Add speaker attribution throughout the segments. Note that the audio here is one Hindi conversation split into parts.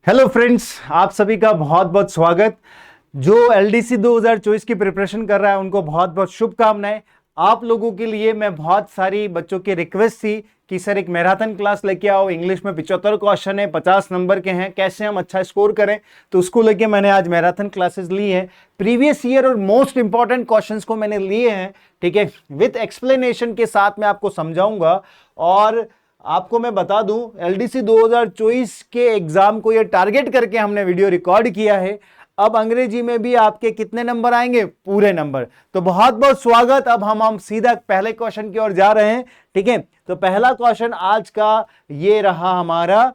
Speaker 1: हेलो फ्रेंड्स, आप सभी का बहुत बहुत स्वागत। जो एलडीसी 2024 की प्रिपरेशन कर रहा है उनको बहुत बहुत शुभकामनाएं। आप लोगों के लिए मैं बहुत सारी बच्चों की रिक्वेस्ट थी कि सर एक मैराथन क्लास लेके आओ, इंग्लिश में 75 क्वेश्चन है, 50 नंबर के हैं, कैसे हम अच्छा स्कोर करें। तो उसको लेके मैंने आज मैराथन क्लासेस ली हैं। प्रीवियस ईयर और मोस्ट इंपॉर्टेंट क्वेश्चंस को मैंने लिए हैं, ठीक है, विथ एक्सप्लेनेशन के साथ मैं आपको समझाऊंगा। और आपको मैं बता दूं, एलडीसी 2024 के एग्जाम को ये टारगेट करके हमने वीडियो रिकॉर्ड किया है। अब अंग्रेजी में भी आपके कितने नंबर आएंगे? पूरे नंबर। तो बहुत बहुत स्वागत। अब हम सीधा पहले क्वेश्चन की ओर जा रहे हैं, ठीक है। तो पहला क्वेश्चन आज का ये रहा हमारा।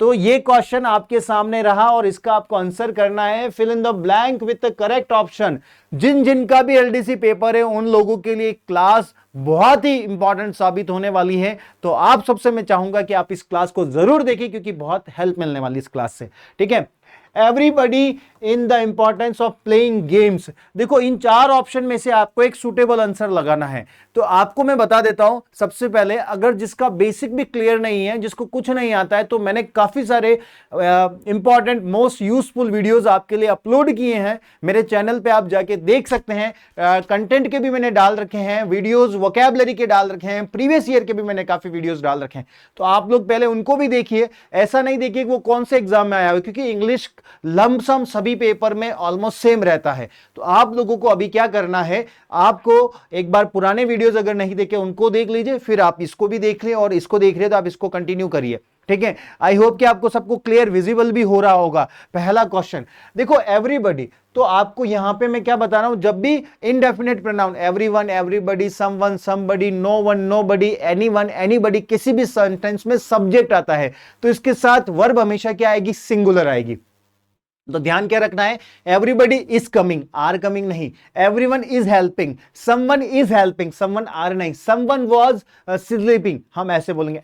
Speaker 1: तो ये क्वेश्चन आपके सामने रहा और इसका आपको आंसर करना है। Fill in the blank with the correct option. जिन जिनका भी एलडीसी पेपर है उन लोगों के लिए क्लास बहुत ही इंपॉर्टेंट साबित होने वाली है। तो आप सबसे मैं चाहूंगा कि आप इस क्लास को जरूर देखें, क्योंकि बहुत हेल्प मिलने वाली इस क्लास से, ठीक है। Everybody in the importance of playing games. देखो, इन चार ऑप्शन में से आपको एक सुटेबल आंसर लगाना है। तो आपको मैं बता देता हूं, सबसे पहले अगर जिसका बेसिक भी क्लियर नहीं है, जिसको कुछ नहीं आता है, तो मैंने काफी सारे इंपॉर्टेंट मोस्ट यूजफुल वीडियोस आपके लिए अपलोड किए हैं मेरे चैनल पे, आप जाके देख सकते हैं। कंटेंट के भी मैंने डाल रखे हैं वीडियोस, वोकैबुलरी के डाल रखे हैं, प्रीवियस ईयर के भी मैंने काफी वीडियोस डाल रखे हैं। तो आप लोग पहले उनको भी देखिए। ऐसा नहीं देखिए कि वो कौन से एग्जाम में आया हो, क्योंकि इंग्लिश लमसम सभी पेपर में ऑलमोस्ट सेम रहता है। तो आप लोगों को अभी क्या करना है, आपको एक बार पुराने वीडियोस अगर नहीं देखे उनको देख लीजिए, फिर आप इसको भी देख लें, और इसको देख रहे तो आप इसको कंटिन्यू करिए, ठीक है। आई होप कि आपको सबको क्लियर विजिबल भी हो रहा होगा। पहला क्वेश्चन देखो, एवरीबॉडी। तो आपको यहां पे मैं क्या बता रहा हूं, जब भी indefinite pronoun everyone, everybody, someone, somebody, no one, nobody, anyone, anybody, किसी भी सेंटेंस में सब्जेक्ट आता है तो इसके साथ वर्ब हमेशा क्या आएगी? सिंगुलर आएगी। तो ध्यान क्या रखना है? Everybody is coming, are coming नहीं। Everyone is helping, someone is helping, someone are नहीं। समवन वाज स्लीपिंग, हम ऐसे बोलेंगे।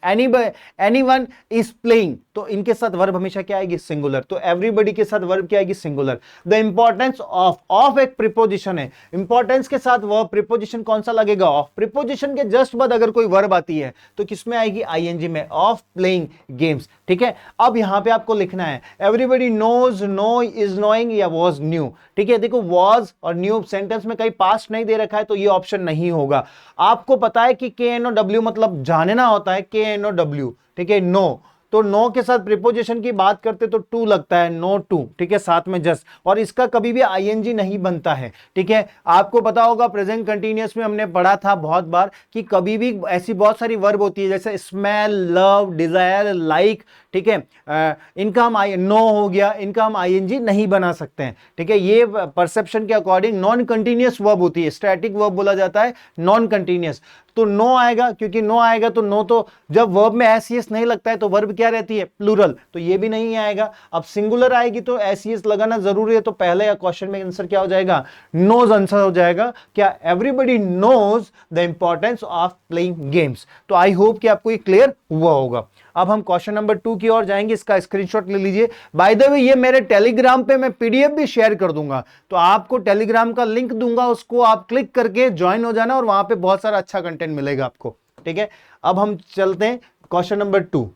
Speaker 1: एनीवन इज प्लेइंग, तो इनके साथ वर्ब हमेशा क्या आएगी? सिंगुलर। तो एवरीबडी के साथ वर्ब क्या आएगी? सिंगुलर। द इंपॉर्टेंस ऑफ एक प्रीपोजिशन है। इंपॉर्टेंस के साथ वर्ब प्रीपोजिशन कौन सा लगेगा? ऑफ। प्रीपोजिशन के जस्ट बाद अगर कोई वर्ब आती है तो किसमें आएगी? आईएनजी में, ऑफ प्लेइंग गेम्स, ठीक है। अब यहां पे आपको लिखना है everybody knows, know is knowing या वॉज न्यू, ठीक है। देखो, वॉज और न्यू सेंटेंस में कहीं पास्ट नहीं दे रखा है तो ये ऑप्शन नहीं होगा। आपको पता है कि KNOW मतलब जानना होता है, KNOW, ठीक है। नो, तो नो के साथ प्रीपोजिशन की बात करते तो टू लगता है, नो टू, ठीक है, साथ में जस्ट, और इसका कभी भी आईएनजी नहीं बनता है, ठीक है। आपको पता होगा प्रेजेंट कंटीन्यूअस में हमने पढ़ा था बहुत बार कि कभी भी ऐसी बहुत सारी वर्ब होती है जैसे स्मेल, लव, डिजायर, लाइक, ठीक है। इनका हम नो हो गया, इनका हम आईएनजी नहीं बना सकते हैं, ठीक है। ये परसेप्शन के अकॉर्डिंग नॉन कंटिन्यूअस वर्ब होती है, स्टैटिक वर्ब बोला जाता है, नॉन कंटिन्यूअस। तो नो आएगा, क्योंकि नो आएगा तो नो, तो जब वर्ब में एस नहीं लगता है तो वर्ब क्या रहती है? प्लूरल, तो ये भी नहीं आएगा। अब सिंगुलर आएगी तो एस लगाना जरूरी है, तो पहले या क्वेश्चन में आंसर क्या हो जाएगा? नोज आंसर हो जाएगा। क्या? Everybody knows the importance of playing games. तो आई होप कि आपको ये क्लियर हुआ होगा। अब हम क्वेश्चन नंबर 2 की ओर जाएंगे। इसका स्क्रीनशॉट ले लीजिए। बाय द वे, ये मेरे टेलीग्राम पे मैं पीडीएफ भी शेयर कर दूंगा, तो आपको टेलीग्राम का लिंक दूंगा, उसको आप क्लिक करके ज्वाइन हो जाना और वहां पे बहुत सारा अच्छा कंटेंट मिलेगा आपको, ठीक है। अब हम चलते हैं क्वेश्चन नंबर 2।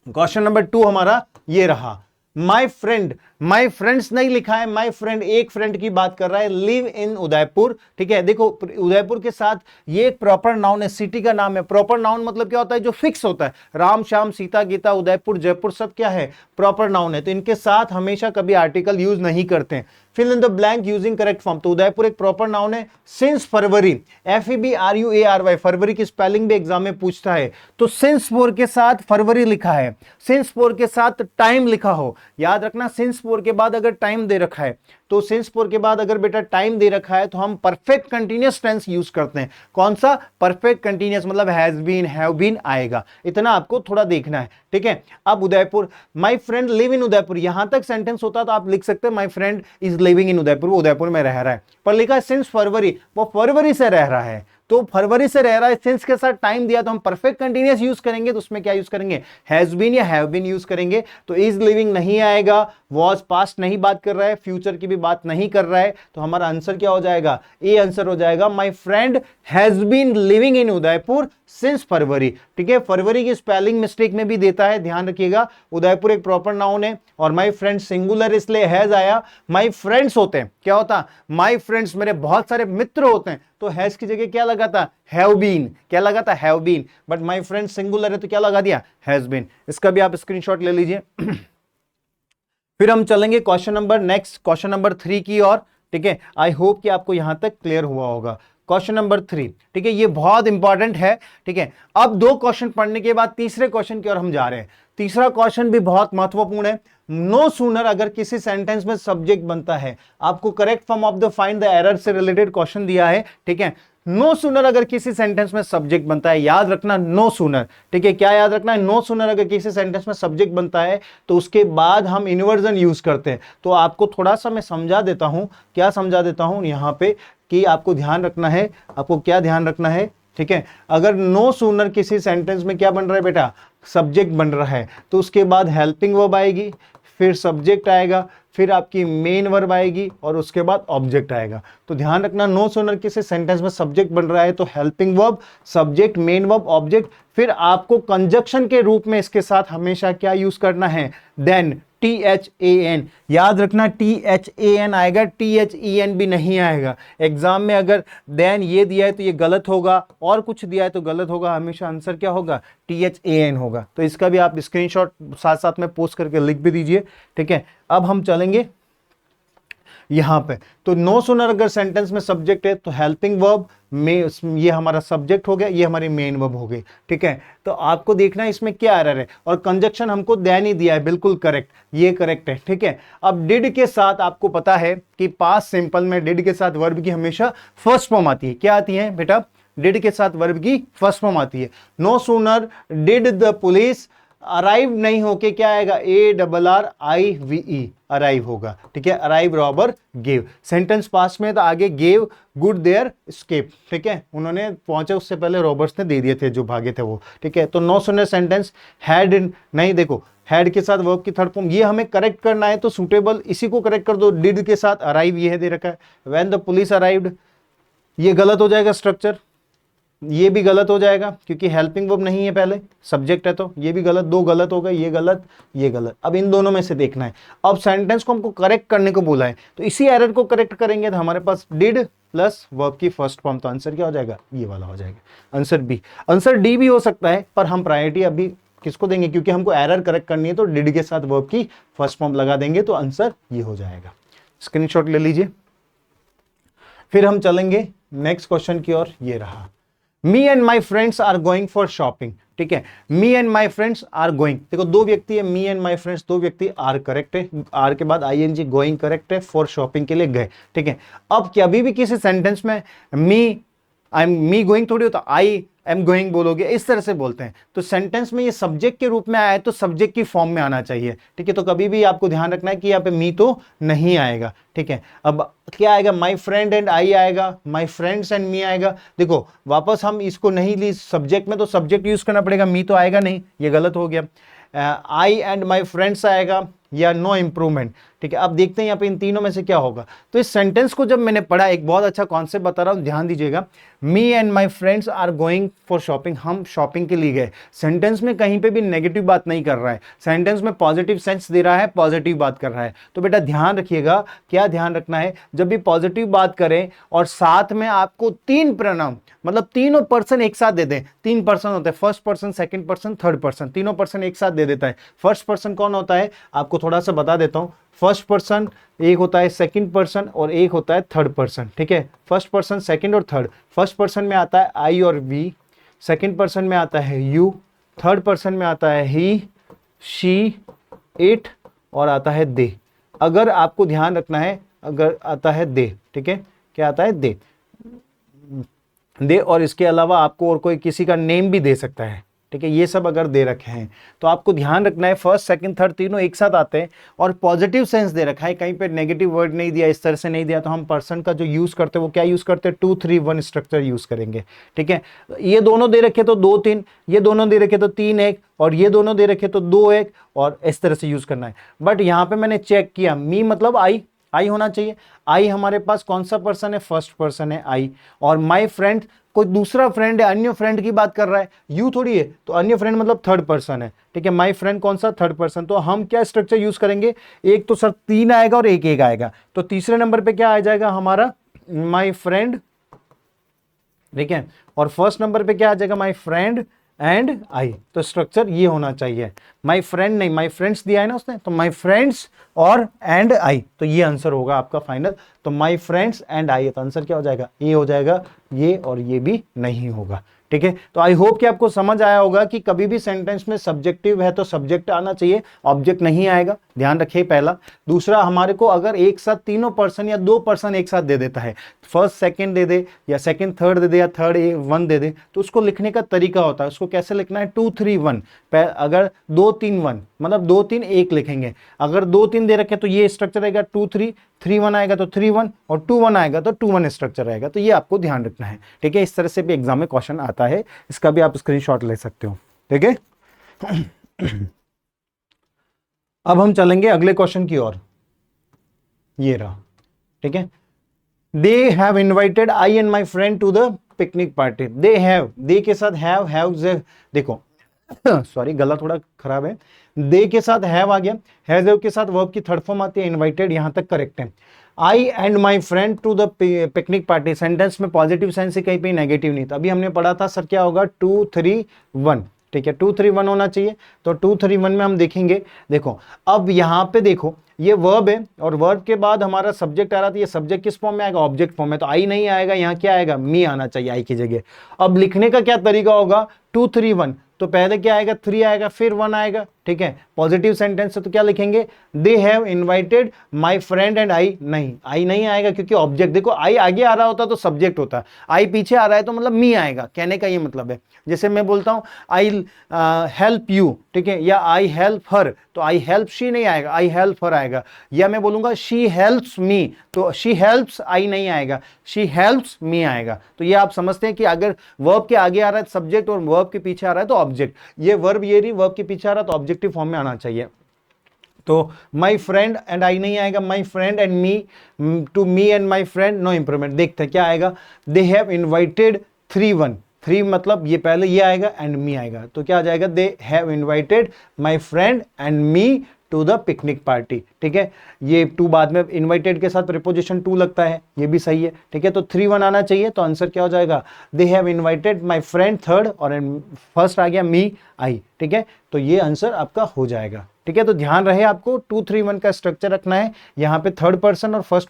Speaker 1: क्वेश्चन नंबर 2 हमारा ये रहा। माई फ्रेंड, माई फ्रेंड्स नहीं लिखा है, माई फ्रेंड, एक फ्रेंड की बात कर रहा है। लिव इन उदयपुर, ठीक है। देखो, उदयपुर के साथ ये एक प्रॉपर नाउन है, सिटी का नाम है। प्रॉपर नाउन मतलब क्या होता है? जो फिक्स होता है। राम, श्याम, सीता, गीता, उदयपुर, जयपुर, सब क्या है? प्रॉपर नाउन है। तो इनके साथ हमेशा कभी आर्टिकल यूज नहीं करते हैं। Fill in the blank using correct form. तो उदयपुर एक प्रॉपर नाउन है। सिंस फरवरी, FEBRUARY, फरवरी की स्पेलिंग भी एग्जाम में पूछता है। तो सिंस 4 के साथ फरवरी लिखा है, सिंस 4 के साथ टाइम लिखा हो, याद रखना। सिंस 4 के बाद अगर टाइम दे रखा है, तो सिंस 4 के बाद अगर बेटा टाइम दे रखा है तो हम परफेक्ट कंटीन्यूअस टेंस यूज करते हैं। कौन सा? परफेक्ट कंटीन्यूअस, मतलब हैज बीन, हैव बीन आएगा। इतना आपको थोड़ा देखना है, ठीक है। अब Udaipur, my friend live in Udaipur, यहां तक सेंटेंस होता तो आप लिख सकते हैं my friend is living in Udaipur, वो उदयपुर में रह रहा है। पर लिखा है सिंस फरवरी, वो फरवरी से रह रहा है, तो फरवरी से रह रहा है, सिंस के साथ टाइम दिया तो हम परफेक्ट कंटिन्यूअस यूज करेंगे, तो उसमें क्या यूज करेंगे, हैज बीन या हैव बीन यूज करेंगे। तो इज लिविंग नहीं आएगा, वॉज पास्ट नहीं बात कर रहा है, फ्यूचर की भी बात नहीं कर रहा है, तो हमारा आंसर क्या हो जाएगा, ए आंसर हो जाएगा। My friend has been living in Udaipur since February. ठीक है, फरवरी की स्पेलिंग मिस्टेक में भी देता है, ध्यान रखिएगा। उदयपुर एक प्रॉपर नाउन है और माई फ्रेंड सिंगुलर इसलिए हैज आया। माई फ्रेंड्स होते हैं, क्या होता, माई फ्रेंड्स मेरे बहुत सारे मित्र होते हैं, तो हैज की जगह क्या लगा था, हैव बीन, क्या लगा था, have been. But my friend singular है तो क्या लगा दिया, हैज बीन। इसका भी आप स्क्रीनशॉट ले लीजिए। फिर हम चलेंगे question number next, question number 3 की ओर। ठीक है, आई होप कि आपको यहां तक क्लियर हुआ होगा। क्वेश्चन नंबर 3, ठीक है, ये बहुत इंपॉर्टेंट है। ठीक है, अब 2 क्वेश्चन पढ़ने के बाद तीसरे क्वेश्चन की ओर हम जा रहे हैं। तीसरा क्वेश्चन भी बहुत महत्वपूर्ण है। नो सूनर अगर किसी सेंटेंस में सब्जेक्ट बनता है, आपको correct form of the find the error से रिलेटेड क्वेश्चन दिया है। ठीक है, नो सूनर अगर किसी सेंटेंस में सब्जेक्ट बनता है, याद रखना नो सूनर। ठीक है, क्या याद रखना है, नो सूनर अगर किसी सेंटेंस में सब्जेक्ट बनता है तो उसके बाद हम इन्वर्जन यूज करते हैं। तो आपको थोड़ा सा मैं समझा देता हूं, क्या समझा देता हूं यहां पे, कि आपको ध्यान रखना है, आपको क्या ध्यान रखना है। ठीक है, अगर नो सूनर किसी सेंटेंस में क्या बन रहा है बेटा, सब्जेक्ट बन रहा है, तो उसके बाद हेल्पिंग वर्ब आएगी, फिर सब्जेक्ट आएगा, फिर आपकी मेन वर्ब आएगी और उसके बाद ऑब्जेक्ट आएगा। तो ध्यान रखना, नो सूनर किसी सेंटेंस में सब्जेक्ट बन रहा है तो helping verb, subject, main verb, object, फिर आपको कंजक्शन के रूप में इसके साथ हमेशा क्या यूज करना है, देन, THAN। याद रखना THAN आएगा, THEN भी नहीं आएगा। एग्जाम में अगर देन ये दिया है तो ये गलत होगा, और कुछ दिया है तो गलत होगा, हमेशा आंसर क्या होगा, THAN होगा। तो इसका भी आप स्क्रीनशॉट साथ साथ में पोस्ट करके लिख भी दीजिए। ठीक है, अब हम चलेंगे यहां पे। तो नो सूनर अगर सेंटेंस में सब्जेक्ट है तो हेल्पिंग वर्ब में, ये हमारा सब्जेक्ट हो गया, ये हमारी मेन वर्ब हो गई। ठीक है, तो आपको देखना है इसमें क्या एरर है, और कंजक्शन हमको देन ही दिया है, बिल्कुल करेक्ट, ये करेक्ट है। ठीक है, अब डिड के साथ आपको पता है कि पास्ट सिंपल में डिड के साथ वर्ब की हमेशा फर्स्ट फॉर्म आती है। क्या आती है बेटा, डिड के साथ वर्ब की फर्स्ट फॉर्म आती है। No sooner did the police arrive नहीं होके क्या आएगा, ARRIVE, अराइव होगा। ठीक है, अराइव रॉबर गेव, सेंटेंस पास में तो आगे गेव गुड देयर स्केप। ठीक है, उन्होंने पहुंचे उससे पहले रॉबर्ट्स ने दे दिए थे जो भागे थे वो। ठीक है, तो नो सूनर सेंटेंस हैड नहीं, देखो हैड के साथ वर्ब की थर्ड फॉर्म, ये हमें करेक्ट करना है तो सुटेबल इसी को करेक्ट कर दो। डिड के साथ अराइव ये दे रखा है, व्हेन द पुलिस अराइव्ड, ये गलत हो जाएगा स्ट्रक्चर, ये भी गलत हो जाएगा क्योंकि हेल्पिंग वर्ब नहीं है, पहले सब्जेक्ट है, तो ये भी गलत, 2 गलत हो गए, ये गलत, ये गलत। अब इन दोनों में से देखना है। अब सेंटेंस को हमको करेक्ट करने को बोला है, तो इसी एरर को करेक्ट करेंगे तो हमारे पास डिड प्लस वर्ब की फर्स्ट फॉर्म, तो आंसर क्या हो जाएगा, ये वाला हो जाएगा, आंसर बी। आंसर डी भी हो सकता है, पर हम प्रायोरिटी अभी किसको देंगे, क्योंकि हमको एरर करेक्ट करनी है, तो डिड के साथ वर्ब की फर्स्ट फॉर्म लगा देंगे, तो आंसर ये हो जाएगा। स्क्रीनशॉट ले लीजिए। फिर हम चलेंगे नेक्स्ट क्वेश्चन की ओर, ये रहा, me and my friends are going for shopping. ठीक है, me and my friends are going, देखो 2 व्यक्ति है, मी एंड माई फ्रेंड्स 2 व्यक्ति, आर करेक्ट है, आर के बाद ING, गोइंग करेक्ट है, फॉर शॉपिंग के लिए गए। ठीक है, अब क्या अभी भी किसी सेंटेंस में मी गोइंग थोड़ी होता, आई एम गोइंग बोलोगे, इस तरह से बोलते हैं। तो सेंटेंस में ये सब्जेक्ट के रूप में आया है तो सब्जेक्ट की फॉर्म में आना चाहिए। ठीक है, तो कभी भी आपको ध्यान रखना है कि यहाँ पे मी तो नहीं आएगा। ठीक है, अब क्या आएगा, माई फ्रेंड एंड आई आएगा, माई फ्रेंड्स एंड मी आएगा। देखो वापस हम इसको नहीं ली सब्जेक्ट में, तो सब्जेक्ट यूज करना पड़ेगा, मी तो आएगा नहीं, ये गलत हो गया। आई एंड माई फ्रेंड्स आएगा या नो इंप्रूवमेंट। ठीक है, अब देखते हैं यहाँ पे इन तीनों में से क्या होगा। तो इस सेंटेंस को जब मैंने पढ़ा, एक बहुत अच्छा कॉन्सेप्ट बता रहा हूँ, ध्यान दीजिएगा। Me and my friends are going for shopping, हम शॉपिंग के लिए गए। सेंटेंस में कहीं पे भी नेगेटिव बात नहीं कर रहा है, सेंटेंस में पॉजिटिव सेंस दे रहा है, पॉजिटिव बात कर रहा है। तो बेटा ध्यान रखिएगा, क्या ध्यान रखना है, जब भी पॉजिटिव बात करें और साथ में आपको 3 प्रोनाउन, मतलब तीनों पर्सन एक साथ दे दें। 3 पर्सन होते हैं, first person, second person, third person, तीनों पर्सन एक साथ दे देता है। फर्स्ट पर्सन कौन होता है, आपको थोड़ा सा बता देता हूं। फर्स्ट पर्सन एक होता है सेकंड पर्सन और एक होता है थर्ड पर्सन। ठीक है, फर्स्ट पर्सन, सेकंड और थर्ड। फर्स्ट पर्सन में आता है आई और वी, सेकंड पर्सन में आता है यू, थर्ड पर्सन में आता है ही, शी, इट और आता है दे। अगर आपको ध्यान रखना है, अगर आता है दे, ठीक है, क्या आता है, दे, और इसके अलावा आपको और कोई किसी का नेम भी दे सकता है। ठीक है, ये सब अगर दे रखे हैं तो आपको ध्यान रखना है फर्स्ट सेकंड थर्ड तीनों एक साथ आते हैं और पॉजिटिव सेंस दे रखा है, कहीं पे नेगेटिव वर्ड नहीं दिया, इस तरह से नहीं दिया, तो हम पर्सन का जो यूज करते हैं वो क्या यूज करते हैं, 2 3 1 स्ट्रक्चर यूज करेंगे। ठीक है, ये दोनों दे रखे तो 2 3, ये दोनों दे रखे तो 3 1, और ये दोनों दे रखे तो 2 1, और इस तरह से यूज करना है। बट यहाँ पे मैंने चेक किया, मी मतलब आई होना चाहिए। आई हमारे पास कौन सा पर्सन है, फर्स्ट पर्सन है आई। और माई फ्रेंड कोई दूसरा फ्रेंड है, अन्य फ्रेंड की बात कर रहा है, यू थोड़ी है, तो अन्य फ्रेंड मतलब थर्ड पर्सन है। ठीक है, माई फ्रेंड कौन सा, थर्ड पर्सन। तो हम क्या स्ट्रक्चर यूज करेंगे, एक तो सर 3 आएगा और एक आएगा, तो तीसरे नंबर पे क्या आ जाएगा हमारा, माई फ्रेंड। ठीक है, और फर्स्ट नंबर पे क्या आ जाएगा, माई फ्रेंड एंड आई। तो स्ट्रक्चर ये होना चाहिए, माई फ्रेंड नहीं, माई फ्रेंड्स दिया है ना उसने, तो माई फ्रेंड्स और एंड आई, तो ये आंसर होगा आपका फाइनल। तो माई फ्रेंड्स एंड आई, तो आंसर क्या हो जाएगा, ए हो जाएगा, ये और ये भी नहीं होगा। ठीक है, तो आई होप कि आपको समझ आया होगा कि कभी भी सेंटेंस में सब्जेक्टिव है तो सब्जेक्ट आना चाहिए, ऑब्जेक्ट नहीं आएगा, ध्यान रखिए पहला। दूसरा, हमारे को अगर एक साथ तीनों पर्सन या 2 पर्सन एक साथ दे देता है, फर्स्ट सेकंड दे दे या सेकंड थर्ड दे दे या थर्ड 1 दे दे, तो उसको लिखने का तरीका होता है, उसको कैसे लिखना है, 2 3 1। अगर 2 3 1 मतलब 2 3 1 लिखेंगे। अगर 2 3 दे रखे तो ये स्ट्रक्चर रहेगा 2 3, 3 1 आएगा तो 3 1, और 2 1 आएगा तो 2 1 स्ट्रक्चर रहेगा। तो ये आपको ध्यान रखना है। ठीक है, इस तरह से भी एग्जाम में क्वेश्चन आता है, इसका भी आप स्क्रीनशॉट ले सकते हो। ठीक है, अब हम चलेंगे अगले क्वेश्चन की ओर, ये रहा। ठीक है, they have invited I and my friend to the picnic party. They have, they के साथ हैव देखो सॉरी गला थोड़ा खराब है, दे के साथ हैव आ गया, हैव के साथ वर्ब की थर्ड फॉर्म आती है इनवाइटेड, यहां तक करेक्ट है। I and my friend to the picnic party, sentence में पॉजिटिव सेंस है, कहीं पे नेगेटिव नहीं था। अभी हमने पढ़ा था सर क्या होगा, 2 3 1। ठीक है, 2 3 1 होना चाहिए, तो 2 3 1 में हम देखेंगे। देखो अब यहाँ पे देखो, ये वर्ब है और वर्ब के बाद हमारा सब्जेक्ट आ रहा था, ये सब्जेक्ट किस फॉर्म में आएगा, ऑब्जेक्ट फॉर्म में, तो आई नहीं आएगा, यहाँ क्या आएगा, मी आना चाहिए आई की जगह। अब लिखने का क्या तरीका होगा, 2 3 1, तो पहले क्या आएगा, 3 आएगा फिर 1 आएगा। ठीक है, पॉजिटिव सेंटेंस है तो क्या लिखेंगे, they have invited my friend and I, नहीं आई नहीं आएगा क्योंकि ऑब्जेक्ट, देखो आई आगे आ रहा होता तो सब्जेक्ट होता, आई पीछे आ रहा है तो मतलब मी आएगा, कहने का ये मतलब है। जैसे मैं बोलता हूं आई हेल्प यू, ठीक है, या आई हेल्प हर, तो आई हेल्प शी नहीं आएगा, आई हेल्प हर आएगा। या मैं बोलूंगा शी हेल्प्स मी, तो शी हेल्प्स आई नहीं आएगा, शी हेल्प्स मी आएगा। तो ये आप समझते हैं कि अगर वर्ब के आगे आ रहा है सब्जेक्ट और वर्ब के पीछे आ रहा है तो ऑब्जेक्ट, ये वर्ब ये रही, वर्ब के पीछे आ रहा है तो ऑब्जेक्टिव फॉर्म में आना चाहिए। तो माई फ्रेंड एंड आई नहीं आएगा, my friend and me, to me and my friend, no improvement. देखते हैं क्या आएगा, दे हैव इन्वाइटेड 3 1, 3 मतलब ये पहले ये आएगा एंड मी आएगा, तो क्या आ जाएगा, they have invited my friend and me to the picnic party. ठीक है, ये 2 बाद में इन्वाइटेड के साथ प्रीपोजिशन 2 लगता है, ये भी सही है। ठीक है, तो 3 1 आना चाहिए, तो आंसर क्या हो जाएगा, they have invited my friend third, और फर्स्ट आ गया मी आई। ठीक है, तो ये आंसर आपका हो जाएगा। ठीक है, तो ध्यान रहे आपको 2 3 1 का स्ट्रक्चर रखना है। यहाँ पे थर्ड पर्सन और फर्स्ट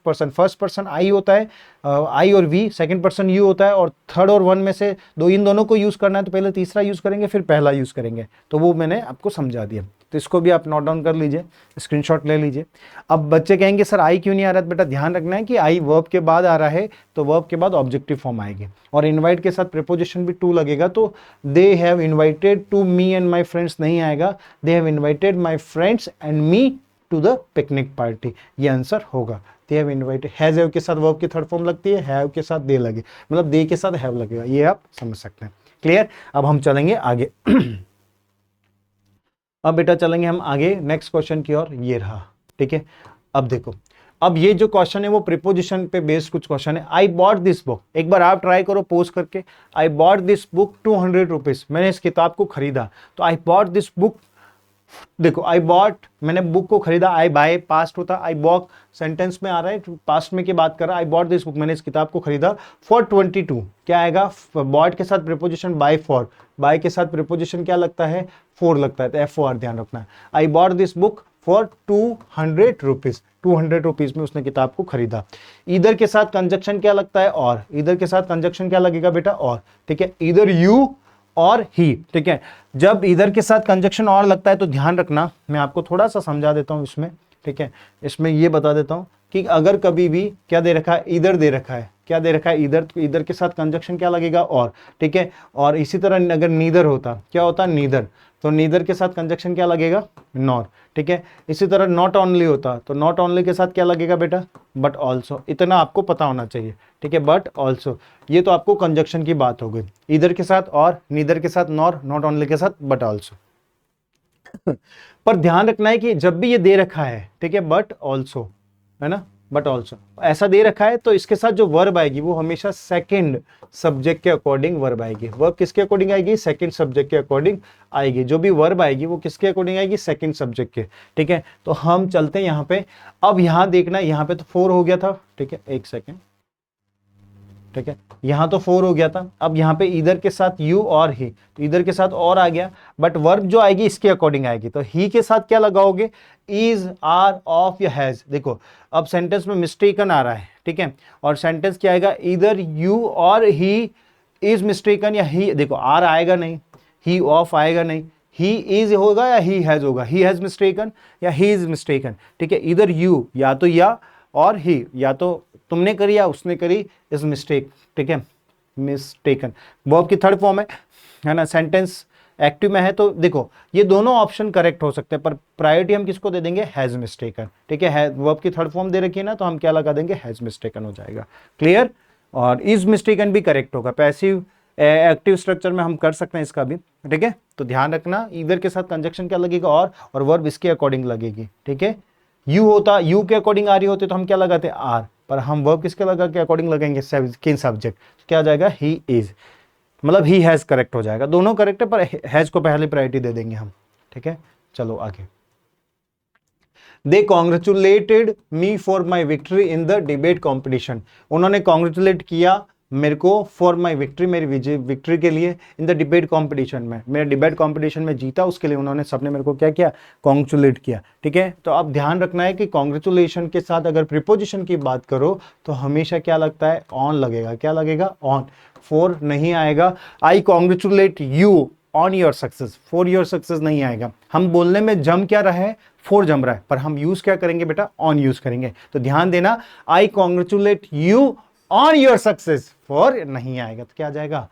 Speaker 1: पर्सन आई होता है, आई और वी, सेकंड पर्सन यू होता है, और थर्ड और 1 में से इन दोनों को यूज करना है, तो पहले तीसरा यूज करेंगे फिर पहला यूज करेंगे, तो वो मैंने आपको समझा दिया। तो इसको भी आप नोट डाउन कर लीजिए, स्क्रीनशॉट ले लीजिए। अब बच्चे कहेंगे सर आई क्यों नहीं आ रहा है, बेटा ध्यान रखना है कि आई वर्ब के बाद आ रहा है तो वर्ब के बाद ऑब्जेक्टिव फॉर्म आएगी, और इनवाइट के साथ प्रीपोजिशन भी 2 लगेगा, तो they have invited to me and my friends नहीं आएगा, they have invited my friends and me to the picnic party, ये आंसर होगा। दे हैव इन्वाइटेड, हैव के साथ वर्ब की थर्ड फॉर्म लगती है, हैव के साथ दे लगे, मतलब दे के साथ हैव लगेगा, ये आप समझ सकते हैं। क्लियर, अब हम चलेंगे आगे अब बेटा चलेंगे हम आगे नेक्स्ट क्वेश्चन की ओर, ये रहा। ठीक है, अब देखो, अब ये जो क्वेश्चन है वो प्रीपोजिशन पे बेस्ड कुछ क्वेश्चन है। आई बॉट दिस बुक, एक बार आप ट्राई करो पोस्ट करके, I bought this book 200 rupees, मैंने इस किताब को खरीदा, तो आई बॉट दिस बुक, देखो आई बॉट, मैंने बुक को खरीदा, आई बाय पास्ट होता, आई बॉक सेंटेंस में आ रहा है, पास्ट में की बात कर रहा है, आई बॉट दिस बुक, मैंने इस किताब को खरीदा, फॉर 22, क्या आएगा, बॉट के साथ प्रीपोजिशन बाय फॉर, बाय के साथ प्रीपोजिशन क्या लगता है, 4 लगता है, तो FOR ध्यान रखना है। I bought this book for 200 rupees, 200 rupees में उसने किताब को खरीदा। इधर के साथ कंजक्शन क्या लगता है, और, इधर के साथ कंजक्शन क्या लगेगा बेटा, और। ठीक है, इधर यू और ही। ठीक है, जब इधर के साथ कंजक्शन और लगता है तो ध्यान रखना, मैं आपको थोड़ा सा समझा देता हूं इसमें। ठीक है, इसमें ये बता देता हूं कि अगर कभी भी क्या दे रखा है, इधर दे रखा है, क्या दे रखा है, इधर, इधर के साथ कंजक्शन क्या लगेगा, और, ठीक है। और इसी तरह अगर नीदर होता, क्या होता, नीदर, तो नीदर के साथ कंजक्शन क्या लगेगा, नॉर, ठीक है। इसी तरह नॉट ओनली होता, तो नॉट ओनली के साथ क्या लगेगा बेटा, बट ऑल्सो। इतना आपको पता होना चाहिए, ठीक है, बट ऑल्सो। ये तो आपको कंजक्शन की बात हो गई, इधर के साथ और, नीदर के साथ नॉर, नॉट ओनली के साथ बट ऑल्सो। पर ध्यान रखना है कि जब भी ये दे रखा है, ठीक है, बट ऑल्सो, है ना, बट ऑल्सो ऐसा दे रखा है, तो इसके साथ जो वर्ब आएगी वो हमेशा सेकंड सब्जेक्ट के अकॉर्डिंग वर्ब आएगी। वर्ब किसके अकॉर्डिंग आएगी, सेकंड सब्जेक्ट के अकॉर्डिंग आएगी। जो भी वर्ब आएगी वो किसके अकॉर्डिंग आएगी, सेकंड सब्जेक्ट के, ठीक है। तो हम चलते हैं यहाँ पे। अब यहाँ देखना, यहाँ पे तो 4 हो गया था, ठीक है, एक सेकेंड, ठीक है, यहां तो 4 हो गया था। अब यहाँ पे इधर के साथ यू और ही, तो इधर के साथ और आ गया, बट वर्ब जो आएगी इसके अकॉर्डिंग आएगी। तो ही के साथ क्या लगाओगे, इज, आर, ऑफ या हैज। देखो अब सेंटेंस में मिस्टेकन आ रहा है, ठीक है, और सेंटेंस क्या आएगा, इधर यू और ही इज मिस्टेकन, या ही, देखो आर आएगा नहीं, ही ऑफ आएगा नहीं, ही इज होगा या ही हैज होगा, ही हैज मिस्टेकन या ही इज मिस्टेकन, ठीक है। इधर यू या तो या, और ही या तो तुमने करी या उसने करी, इज मिस्टेक, ठीक है, मिस्टेकन। वर्ब की थर्ड फॉर्म है ना, सेंटेंस एक्टिव में है तो देखो ये दोनों ऑप्शन करेक्ट हो सकते हैं, पर प्रायोरिटी हम किसको दे देंगे, हैज मिस्टेकन, ठीक है। वर्ब की थर्ड फॉर्म दे रखी है ना, तो हम क्या लगा देंगे, हैज मिस्टेकन हो जाएगा, क्लियर। और इज मिस्टेकन भी करेक्ट होगा, पैसिव एक्टिव स्ट्रक्चर में हम कर सकते हैं इसका भी, ठीक है। तो ध्यान रखना, इधर के साथ कंजक्शन क्या लगेगा, और वर्ब इसके अकॉर्डिंग लगेगी, ठीक है। यू होता, यू के अकॉर्डिंग आ रही होती तो हम क्या लगाते, आर, पर हम वर्ब किसके लगा के अकॉर्डिंग लगाएंगे, किन सब्जेक्ट, क्या आ जाएगा, ही इज, मतलब ही हैज करेक्ट हो जाएगा। दोनों करेक्ट है, पर हैज को पहले प्रायोरिटी दे देंगे हम, ठीक है। चलो आगे। They congratulated me for my victory in the debate competition. उन्होंने कॉन्ग्रेचुलेट किया मेरे को फॉर माई विक्ट्री, मेरी विक्ट्री के लिए, इन द डिबेट कॉम्पिटिशन में, मेरे डिबेट कॉम्पिटिशन में जीता उसके लिए उन्होंने सबने मेरे को क्या किया, कॉन्ग्रेचुलेट किया, ठीक है। तो अब ध्यान रखना है कि कॉन्ग्रेचुलेशन के साथ अगर प्रीपोजिशन की बात करो तो हमेशा क्या लगता है, ऑन लगेगा, क्या लगेगा, ऑन, फॉर नहीं आएगा। I congratulate you on your success, for your success नहीं आएगा। हम बोलने में जम क्या रहा है, फॉर जम रहा है, पर हम यूज क्या करेंगे बेटा, ऑन यूज करेंगे। तो ध्यान देना, I congratulate you on your success, for नहीं आएगा तो क्या आ जाएगा,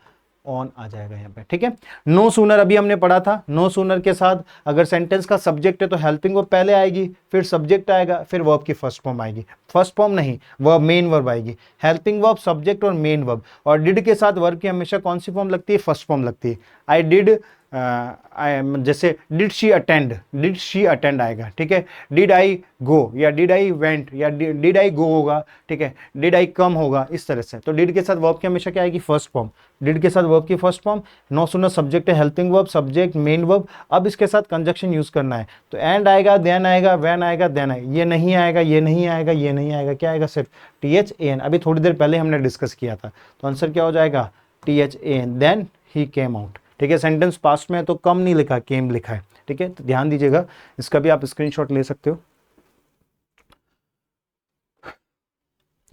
Speaker 1: ऑन आ जाएगा यहाँ पे, ठीक है। नो सूनर अभी हमने पढ़ा था, नो सूनर के साथ अगर सेंटेंस का सब्जेक्ट है तो हेल्पिंग वर्ब पहले आएगी, फिर सब्जेक्ट आएगा, फिर वर्ब की फर्स्ट फॉर्म आएगी, फर्स्ट फॉर्म नहीं, वर्ब मेन वर्ब आएगी, हेल्पिंग वर्ब, सब्जेक्ट और मेन वर्ब। और डिड के साथ वर्ब की हमेशा कौन सी फॉर्म लगती है, फर्स्ट फॉर्म लगती है। आई डिड, जैसे डिड शी अटेंड आएगा, ठीक है। डिड आई गो या डिड आई वेंट या डिड आई गो होगा, ठीक है, डिड आई कम होगा, इस तरह से। तो डिड के साथ वर्ब की हमेशा क्या आएगी, फर्स्ट फॉर्म, डिड के साथ वर्ब की first form. No sooner subject है, helping verb, subject, main verb. अब इसके साथ कंजक्शन यूज करना है, तो एंड आएगा, देन आएगा, व्हेन आएगा, देन आएगा, ये नहीं आएगा, ये नहीं आएगा, ये नहीं आएगा, क्या आएगा, सिर्फ THAN। अभी थोड़ी देर पहले हमने डिस्कस किया था, तो आंसर क्या हो जाएगा, THAN, then he came out, ठीक है। सेंटेंस पास्ट में तो कम नहीं लिखा, केम लिखा है, ठीक है। तो ध्यान दीजिएगा, इसका भी आप स्क्रीनशॉट ले सकते हो,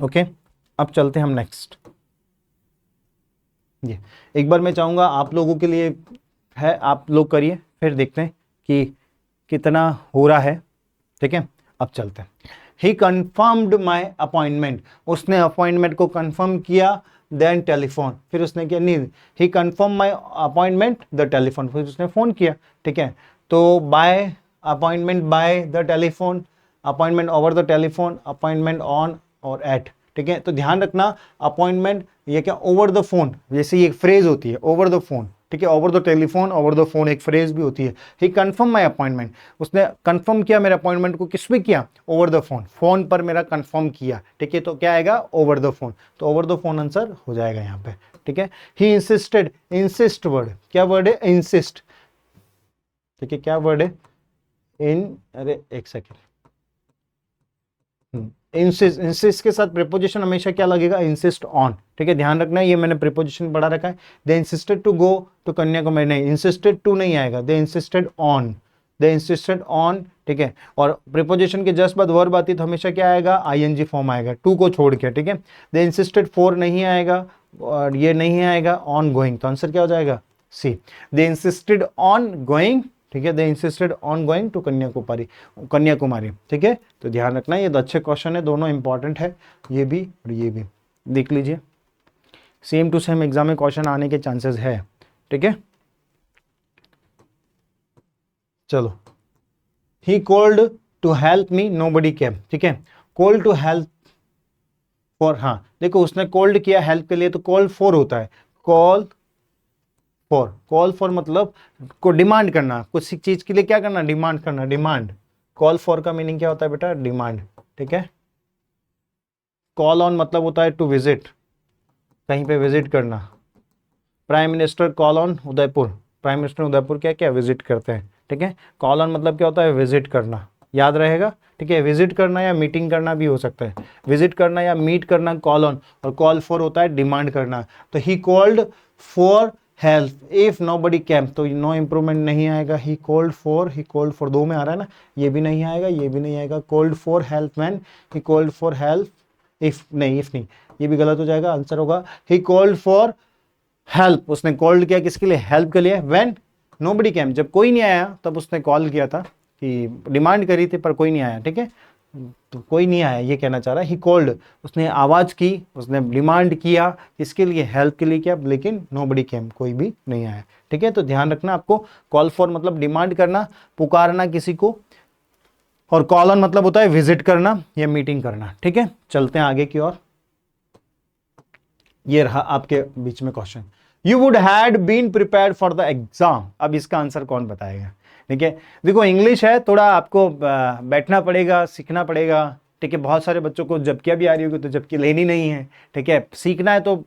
Speaker 1: ओके। अब चलते हैं हम नेक्स्ट। ये एक बार मैं चाहूंगा आप लोगों के लिए है, आप लोग करिए, फिर देखते हैं कि कितना हो रहा है, ठीक है। अब चलते हैं। ही कन्फर्म्ड माई अपॉइंटमेंट, उसने अपॉइंटमेंट को कन्फर्म किया, देन टेलीफोन, फिर उसने किया, नहीं, he confirm my appointment the telephone, फिर उसने फोन किया, ठीक है। तो by appointment, by the telephone, appointment over the telephone, appointment on और एट, ठीक है। तो ध्यान रखना, अपॉइंटमेंट ये क्या, ओवर द फोन, जैसे ये एक फ्रेज होती है, ओवर द फोन, ठीक है, over the telephone, over the phone एक फ्रेज भी होती है। ही कन्फर्म माई अपॉइंटमेंट, उसने कन्फर्म किया मेरे अपॉइंटमेंट को, किस पे किया, ओवर द फोन, फोन पर मेरा कन्फर्म किया, ठीक है। तो क्या आएगा, ओवर द फोन, तो ओवर द फोन आंसर हो जाएगा यहाँ पे, ठीक है। ही इंसिस्टेड, इंसिस्ट वर्ड, क्या वर्ड है, इंसिस्ट, ठीक है, क्या वर्ड है, अरे एक सेकेंड, इंसिस्ट, इंसिस्ट के साथ प्रीपोजिशन हमेशा क्या लगेगा, इंसिस्ट ऑन, ठीक है। ध्यान रखना, ये मैंने प्रीपोजिशन पढ़ा रखा है। They insisted to go to Kanyakumari, नहीं, इंसिस्टेड टू नहीं आएगा, they insisted on, they insisted on, ठीक है। और प्रीपोजिशन के जस्ट बाद वर्ब आती है तो हमेशा क्या आएगा, ING फॉर्म आएगा, टू को छोड़ के, ठीक है। दे इंसिस्टेड फॉर नहीं आएगा, और ये नहीं आएगा, ऑन गोइंग, तो आंसर क्या हो जाएगा, C. They insisted on going, ठीक है, they insisted on going to Kanyakumari, ठीक है। तो ध्यान रखना, ये तो अच्छे क्वेश्चन है, दोनों इंपॉर्टेंट है, ये भी और ये भी, देख लीजिए, सेम टू सेम एग्जाम में क्वेश्चन आने के चांसेस है, ठीक है। चलो, he called to help me nobody came, ठीक है। कॉल टू हेल्प फॉर, हाँ देखो उसने कॉल्ड किया हेल्प के लिए तो कॉल फॉर होता है, कॉल फॉर मतलब को डिमांड करना, कुछ चीज के लिए क्या करना, डिमांड करना, डिमांड। कॉल फॉर का मीनिंग क्या होता है बेटा, डिमांड, ठीक है। कॉल ऑन मतलब होता है टू विजिट, कहीं पे विजिट करना। Prime minister call on Udaipur, prime minister Udaipur क्या क्या विजिट करते हैं, ठीक है। कॉल ऑन मतलब क्या होता है, विजिट करना, याद रहेगा, ठीक है। विजिट करना या मीटिंग करना भी हो सकता है, विजिट करना या मीट करना कॉल ऑन, और कॉल फॉर होता है डिमांड करना। तो he called for help if nobody came, तो नो इंप्रूवमेंट नहीं आएगा। ही कॉल्ड फॉर दो में आ रहा है ना, ये भी नहीं आएगा, ये भी नहीं आएगा। Called for help when, he called for help if नहीं, ये भी गलत हो जाएगा। आंसर होगा ही कॉल्ड फॉर हेल्प, उसने कॉल्ड किया किसके लिए, हेल्प के लिए। व्हेन नोबडी केम, जब कोई नहीं आया तब उसने कॉल किया था, कि डिमांड करी थी पर कोई नहीं आया, ठीक है। तो कोई नहीं आया ये कहना चाह रहा है। ही कॉल्ड, उसने आवाज की, उसने डिमांड किया किसके लिए, हेल्प के लिए किया, लेकिन नोबडी केम, कोई भी नहीं आया, ठीक है। तो ध्यान रखना आपको, कॉल फॉर मतलब डिमांड करना, पुकारना किसी को, और कॉल ऑन मतलब होता है विजिट करना या मीटिंग करना, ठीक है। चलते हैं आगे की ओर। ये रहा आपके बीच में question, you would had been prepared for the exam. अब इसका आंसर कौन बताएगा, ठीक है। देखो इंग्लिश है, थोड़ा आपको बैठना पड़ेगा, सीखना पड़ेगा, ठीक है। बहुत सारे बच्चों को जबकियां भी आ रही होगी तो जबकि लेनी नहीं है, ठीक है। सीखना है तो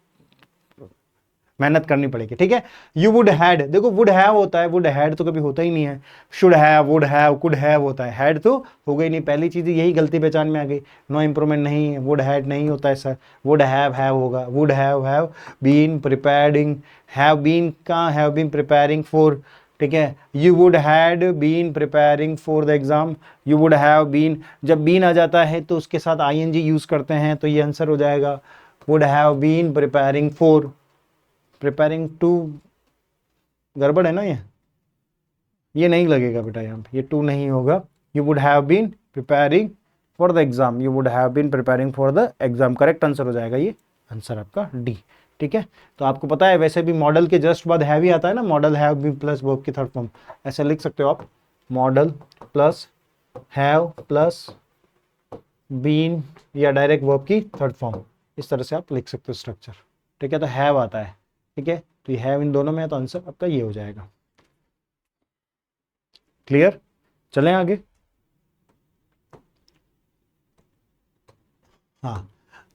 Speaker 1: मेहनत करनी पड़ेगी, ठीक है। यू वुड हैड, देखो वुड हैव होता है, वुड हैड तो कभी होता ही नहीं है। Should have, would have, could have होता है, हैड तो हो गई नहीं। पहली चीज यही गलती पहचान में आ गई, नो इंप्रूवमेंट नहीं है, वुड हैड नहीं होता है सर, वुड हैव होगा। Would have been preparing, have been कहाँ, हैव बीन प्रिपेयरिंग फॉर, ठीक है। You would had been preparing for the exam, you would have been, जब बीन आ जाता है तो उसके साथ आईएनजी यूज करते हैं, तो ये आंसर हो जाएगा would have been preparing for, preparing to, गड़बड़ है ना, ये नहीं लगेगा बेटा यहाँ पे, ये टू नहीं होगा। You would have been preparing for the exam, you would have been preparing for the exam, correct answer हो जाएगा ये, आंसर आपका डी, ठीक है। तो आपको पता है वैसे भी मॉडल के जस्ट बाद हैव ही आता है ना, modal have been plus verb की थर्ड फॉर्म, ऐसे लिख सकते हो आप, modal plus have plus been, या डायरेक्ट वर्ब की थर्ड फॉर्म, इस तरह से आप लिख सकते हो स्ट्रक्चर, ठीक है। तो हैव आता है, ठीक है। तो ये हैव इन दोनों में है, तो आंसर आपका ये हो जाएगा। क्लियर, चलें आगे। हाँ,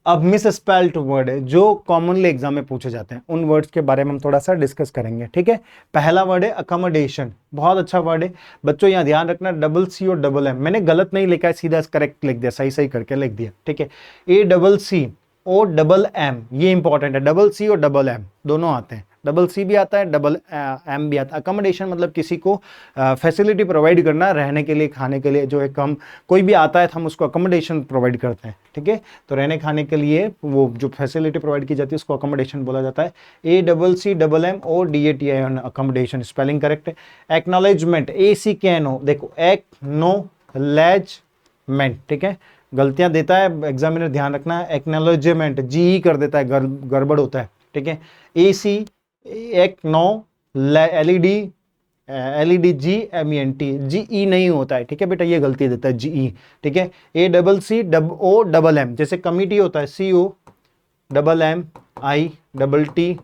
Speaker 1: अब मिस स्पेल्ड वर्ड है जो कॉमनली एग्जाम में पूछे जाते हैं, उन वर्ड्स के बारे में हम थोड़ा सा डिस्कस करेंगे, ठीक है। पहला वर्ड है अकोमोडेशन, बहुत अच्छा वर्ड है बच्चों, यहाँ ध्यान रखना, डबल सी और डबल एम, मैंने गलत नहीं लिखा है, सीधा करेक्ट लिख दिया, सही सही करके लिख दिया, ठीक है। A double C O double M, ये इंपॉर्टेंट है, डबल सी और डबल एम दोनों आते हैं, डबल सी भी आता है, डबल एम भी आता है। अकोमोडेशन मतलब किसी को फैसिलिटी प्रोवाइड करना, रहने के लिए, खाने के लिए, जो एक हम कोई भी आता है तो हम उसको अकोमोडेशन प्रोवाइड करते हैं, ठीक है। तो रहने खाने के लिए वो जो फैसिलिटी प्रोवाइड की जाती है उसको अकोमोडेशन बोला जाता है। A double C double M O D A T I N, accommodation, spelling correct है। Acknowledgement, A C K N ओ, देखो एक्नोलेजमेंट, ठीक है, गलतियां देता है एग्जामिनर, ध्यान रखना है। एक्नॉलेजमेंट जी कर देता है, गड़बड़ होता है, ठीक है। A C K N O L E D, L E D G M E N T, G E नहीं होता है, ठीक है बेटा, ये गलती देता है जी ई, ठीक है। A double C O double M, जैसे कमिटी होता है C O double M I double T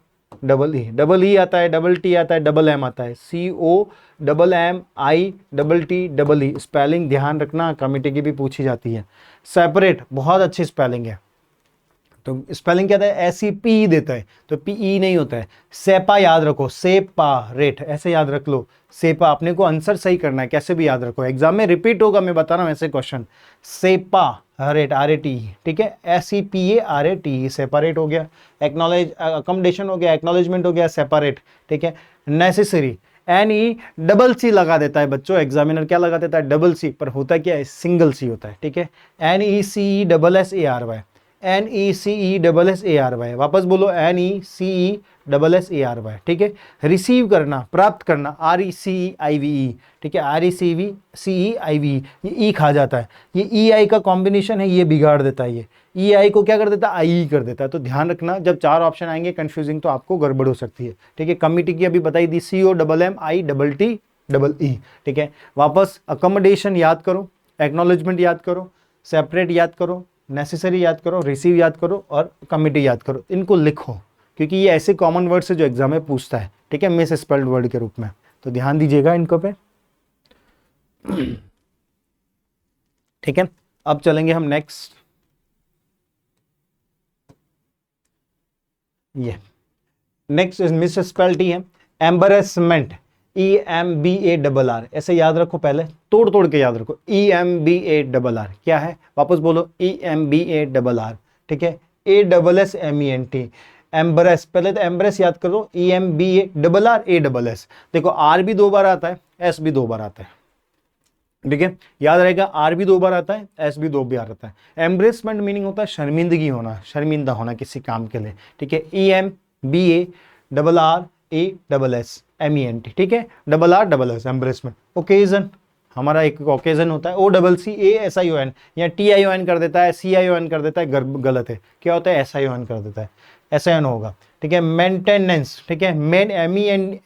Speaker 1: double E आता है, डबल टी आता है, डबल एम आता है, C O double M I double T double E, spelling ध्यान रखना, कमिटी की भी पूछी जाती है। सेपरेट, बहुत अच्छी स्पेलिंग है, तो स्पेलिंग क्या है, एस ई पी देता है, तो पी ई नहीं होता है। सेपा याद रखो, सेपा रेट, ऐसे याद रख लो, सेपा, अपने को आंसर सही करना है, कैसे भी याद रखो, एग्जाम में रिपीट होगा, मैं बता रहा हूं ऐसे question. Separate, R A T, ठीक है, S E P A R A T, separate हो गया। एक्नॉलेज, अकोमोडेशन हो गया, एक्नॉलेजमेंट हो गया, सेपरेट, ठीक है। Necessary, N E double C लगा देता है बच्चों, एग्जामिनर क्या लगा देता है, डबल सी, पर होता क्या है, सिंगल सी होता है, ठीक है। N E C double S A R Y, NECESSARY, वापस बोलो NECESSARY, ठीक है। रिसीव करना, प्राप्त करना, RECEIVE, ठीक है, RECEIVE, ये ई खा जाता है, ये EI का कॉम्बिनेशन है, ये बिगाड़ देता है, ये EI को क्या कर देता है, IE कर देता है। तो ध्यान रखना, जब 4 ऑप्शन आएंगे कंफ्यूजिंग तो आपको गड़बड़ हो सकती है, ठीक है। कमिटी की अभी बताई दी, COMMITTEE, ठीक है। वापस अकोमोडेशन याद करो, एक्नॉलेजमेंट याद करो, सेपरेट याद करो, नेसेसरी याद करो, रिसीव याद करो और कमिटी याद करो। इनको लिखो क्योंकि ये ऐसे कॉमन वर्ड से जो एग्जाम में पूछता है, ठीक है, मिस स्पेल्ड वर्ड के रूप में। तो ध्यान दीजिएगा इनको पे, ठीक है। अब चलेंगे हम नेक्स्ट, ये नेक्स्ट मिस स्पेल्ड है एम्बरेसमेंट, EMBARR, ऐसे याद रखो, पहले तोड़ तोड़ के याद रखो, EMBARR क्या है, वापस बोलो EMBARR, ठीक है। ASSMENT, एम्ब्रेस, पहले तो एम्ब्रेस याद करो, EMBARR, देखो आर भी 2 बार आता है, एस भी 2 बार आता है, ठीक है, याद रहेगा, आर भी 2 बार आता है, एस भी 2 बार आता है। एम्ब्रेसमेंट मीनिंग होता है शर्मिंदगी होना, शर्मिंदा होना किसी काम के लिए, ठीक है। EMBARRASSMENT, ठीक है, RRSS एम्ब्रेसमेंट। ओकेजन, हमारा एक ओकेजन होता है, OCCASION या TION कर देता है, CION कर देता है, गलत है, क्या होता है, SION कर देता है, SION होगा, ठीक है। मेंटेनेंस, ठीक है, MEN,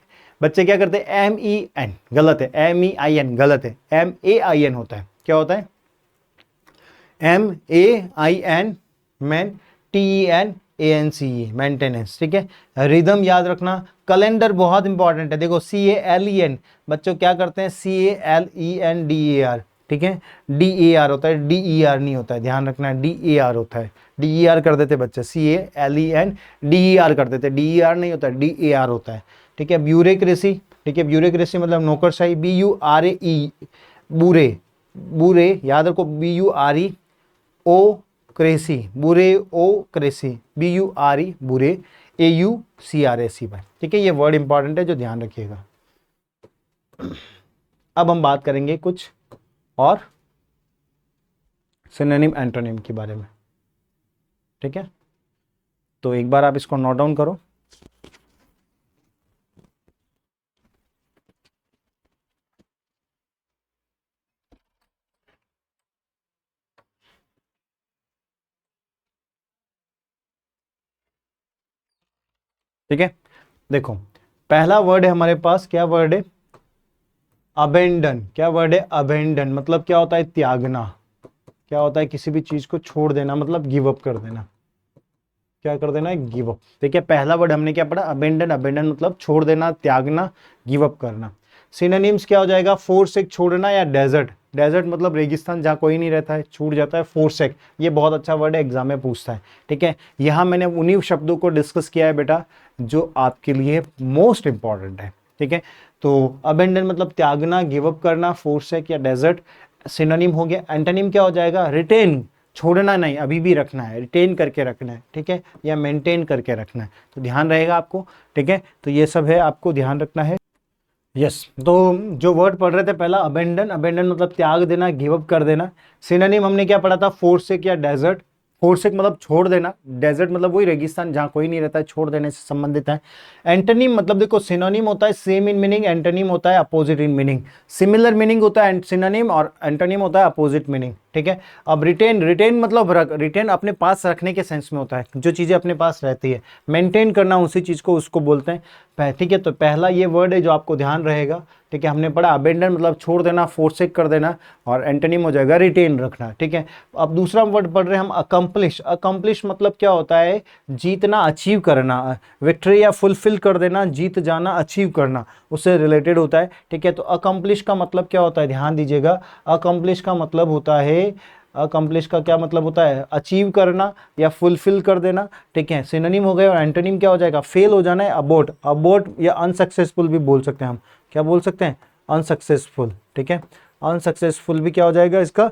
Speaker 1: बच्चे क्या करते हैं, MEN, गलत है, MEIN, गलत है, MAIN होता है, क्या होता है, MAIN, मैन, TENANCE, मेंटेनेंस, ठीक है। रिदम याद रखना, कैलेंडर बहुत इंपॉर्टेंट है, देखो CALEN, बच्चों क्या करते हैं, CALENDAR, ठीक है, DAR होता है, DER नहीं होता है, ध्यान रखना, DAR होता है, DER कर देते बच्चे, CALEN DER कर देते, DER नहीं होता है, DAR होता है, ठीक है। ब्यूरोक्रेसी, ठीक है, ब्यूरोक्रेसी मतलब नौकरशाही, BURE, बूरे, बूरे याद रखो, BUREOक्रेसी, बुरेओक्रेसी, BURE, बुरे, AUCRACY, ठीक है। ये वर्ड इंपॉर्टेंट है जो ध्यान रखिएगा। अब हम बात करेंगे कुछ और सिनोनिम एंटोनिम के बारे में, ठीक है। तो एक बार आप इसको नोट डाउन करो। ठीक है, देखो पहला वर्ड है हमारे पास, क्या वर्ड है, अबेंडन। क्या वर्ड है, अबेंडन, मतलब क्या होता है, त्यागना, क्या होता है, किसी भी चीज को छोड़ देना, मतलब गिव अप कर देना, क्या कर देना है, गिव अप। ठीक है, पहला वर्ड हमने क्या पढ़ा, अबेंडन, अबेंडन मतलब छोड़ देना, त्यागना, गिव अप करना। सिनोनिम्स क्या हो जाएगा, फोरसेक, छोड़ना, या डेजर्ट, डेजर्ट मतलब रेगिस्तान जहाँ कोई नहीं रहता है, छूट जाता है, फोरसेक, ये बहुत अच्छा वर्ड है, एग्जाम में पूछता है। ठीक है, यहाँ मैंने उन्हीं शब्दों को डिस्कस किया है बेटा जो आपके लिए मोस्ट इंपॉर्टेंट है। ठीक है, तो अबेंडन मतलब त्यागना, गिव अप करना, फोरसेक या डेजर्ट सिनोनिम हो गया। एंटोनिम क्या हो जाएगा, रिटेन, छोड़ना नहीं, अभी भी रखना है, रिटेन करके रखना है, ठीक है, या मेंटेन करके रखना है, तो ध्यान रहेगा आपको। ठीक है, तो ये सब है, आपको ध्यान रखना है। यस, तो जो वर्ड पढ़ रहे थे पहला अबेंडन, अबेंडन मतलब त्याग देना, गिव अप कर देना। सिनोनिम हमने क्या पढ़ा था, फोरसेक या डेजर्ट। फोरसेक मतलब छोड़ देना, डेजर्ट मतलब वही रेगिस्तान जहाँ कोई नहीं रहता है, छोड़ देने से संबंधित है। एंटोनिम मतलब देखो, सिनोनिम होता है सेम इन मीनिंग, एंटोनिम होता है opposite in meaning. Similar meaning होता है सिनोनिम और एंटोनिम होता है अपोजिट मीनिंग। ठीक है, अब रिटेन, रिटेन मतलब रिटेन अपने पास रखने के सेंस में होता है, जो चीज़ें अपने पास रहती है। मेंटेन करना उसी चीज़ को, उसको बोलते हैं। ठीक है, तो पहला ये वर्ड है जो आपको ध्यान रहेगा। ठीक है, हमने पढ़ा अबेंडन मतलब छोड़ देना, फोरसेक कर देना, और एंटोनिम हो जाएगा रिटेन रखना। ठीक है, अब दूसरा वर्ड पढ़ रहे हैं हम अकम्प्लिश। अकम्प्लिश मतलब क्या होता है, जीतना, अचीव करना, विक्ट्री या फुलफिल कर देना, जीत जाना, अचीव करना, उससे रिलेटेड होता है। ठीक है, तो अकम्प्लिश का मतलब क्या होता है, ध्यान दीजिएगा। अकम्प्लिश का मतलब होता है, अकम्प्लिश का क्या मतलब होता है, अचीव करना या फुलफिल कर देना। ठीक है, सिनोनिम हो गए, और एंटोनिम क्या हो जाएगा, फेल हो जाना है, अबोर्ट, अबोर्ट या अनसक्सेसफुल भी बोल सकते हैं हम। क्या बोल सकते हैं, अनसक्सेसफुल। ठीक है, अनसक्सेसफुल भी क्या हो जाएगा इसका,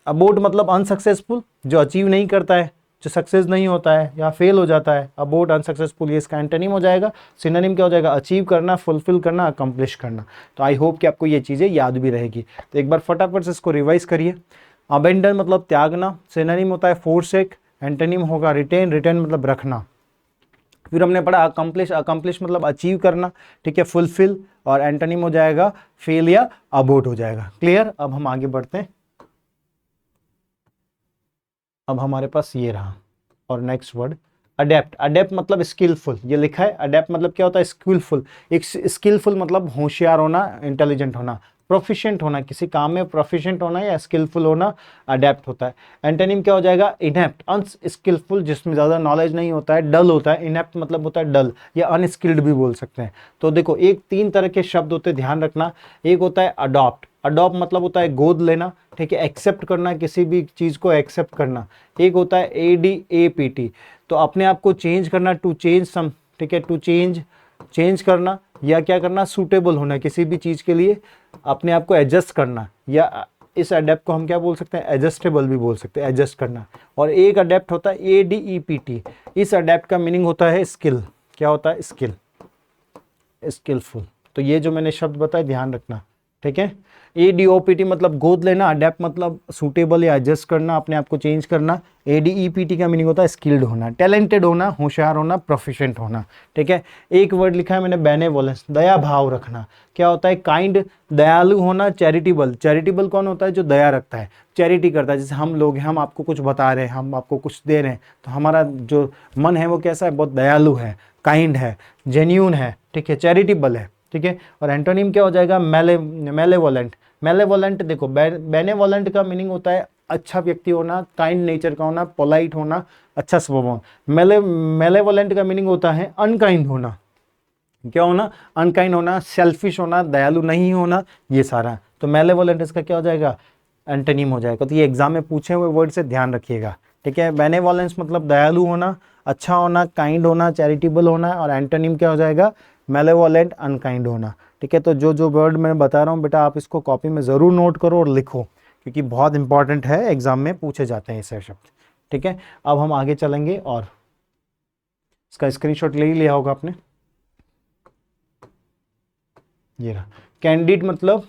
Speaker 1: अबोर्ट मतलब अनसक्सेसफुल, जो अचीव नहीं करता है, जो सक्सेस नहीं होता है या फेल हो जाता है, अबोर्ट, अनसक्सेसफुल, ये इसका एंटोनिम हो जाएगा। सिनोनिम क्या हो जाएगा, अचीव करना, फुलफिल करना, अकम्प्लिश करना। तो आई होप कि आपको ये चीज़ें याद भी रहेगी। तो एक बार फटाफट से इसको रिवाइज करिए। अबेंडन मतलब त्यागना, सिनोनिम होता है फोरसेक, एंटोनिम होगा रिटेन, रिटेन मतलब रखना। फिर हमने पढ़ा अकम्प्लिश, अकम्प्लिश मतलब अचीव करना, ठीक है, फुलफिल, और एंटोनिम हो जाएगा फेल या अबोर्ट हो जाएगा। क्लियर? अब हम आगे बढ़ते हैं। अब हमारे पास ये रहा, और नेक्स्ट वर्ड अडेप्ट। अडेप्ट मतलब स्किलफुल, ये लिखा है। अडेप्ट मतलब क्या होता है? स्किलफुल। एक स्किलफुल मतलब होशियार होना, इंटेलिजेंट होना, प्रोफिशिएंट होना, किसी काम में प्रोफिशिएंट होना या स्किलफुल होना अडेप्ट होता है। एंटोनिम क्या हो जाएगा? इनएप्ट, अनस्किलफुल, जिसमें ज़्यादा नॉलेज नहीं होता है, डल होता है। इनएप्ट मतलब होता है डल, या अनस्किल्ड भी बोल सकते हैं। तो देखो, एक 3 तरह के शब्द होते हैं, ध्यान रखना। एक होता है अडॉप्ट, अडॉप्ट मतलब होता है गोद लेना, ठीक है, एक्सेप्ट करना, किसी भी चीज़ को एक्सेप्ट करना। एक होता है ADAPT, तो अपने आप को चेंज करना, टू चेंज सम, ठीक है, टू चेंज, चेंज करना, या क्या करना? सूटेबल होना, किसी भी चीज़ के लिए अपने आप को एडजस्ट करना, या इस अडेप्ट को हम क्या बोल सकते हैं? एडजस्टेबल भी बोल सकते हैं, एडजस्ट करना। और एक अडेप्ट होता है ADEPT, इस अडेप्ट का मीनिंग होता है स्किल। क्या होता है? Skill, skillful. तो ये जो मैंने शब्द बताए ध्यान रखना, ठीक है। ADOPT मतलब गोद लेना, अडेप्ट मतलब सूटेबल या एडजस्ट करना, अपने आप को चेंज करना। ADEPT का मीनिंग होता है स्किल्ड होना, टैलेंटेड होना, होशियार होना, प्रोफिशिएंट होना, ठीक है। एक वर्ड लिखा है मैंने बेनेवोलेंस, दया भाव रखना। क्या होता है? काइंड, दयालु होना, चैरिटेबल। चैरिटेबल कौन होता है? जो दया रखता है, चैरिटी करता है। जैसे हम लोग हैं, हम आपको कुछ बता रहे हैं, हम आपको कुछ दे रहे हैं, तो हमारा जो मन है वो कैसा है? बहुत दयालु है, काइंड है, जेन्यून है, ठीक है, चैरिटेबल है, ठीक है। और एंटोनिम क्या हो जाएगा? मेलेवोलेंट। मेलेवोलेंट देखो, बेनेवोलेंट का मीनिंग होता है अच्छा व्यक्ति होना, काइंड नेचर का होना, पोलाइट होना, अच्छा स्वभाव। मेलेवोलेंट का मीनिंग होता है अनकाइंड होना। क्या होना? अनकाइंड होना, सेल्फिश होना, दयालु नहीं होना, ये सारा। तो मेलेवोलेंट इसका क्या हो जाएगा? एंटोनिम हो जाएगा। तो ये एग्जाम में पूछे हुए वर्ड से ध्यान रखिएगा, ठीक है। बेनेवोलेंस मतलब दयालु होना, अच्छा होना, काइंड होना, चैरिटेबल होना, और एंटोनिम क्या हो जाएगा? मेलेवोलेंट, अनकाइंड होना, ठीक है। तो जो जो वर्ड मैं बता रहा हूँ बेटा, आप इसको कॉपी में ज़रूर नोट करो और लिखो, क्योंकि बहुत इंपॉर्टेंट है, एग्जाम में पूछे जाते हैं ऐसे शब्द, ठीक है। अब हम आगे चलेंगे, और इसका स्क्रीनशॉट ले ही लिया होगा आपने। ये रहा। कैंडिड मतलब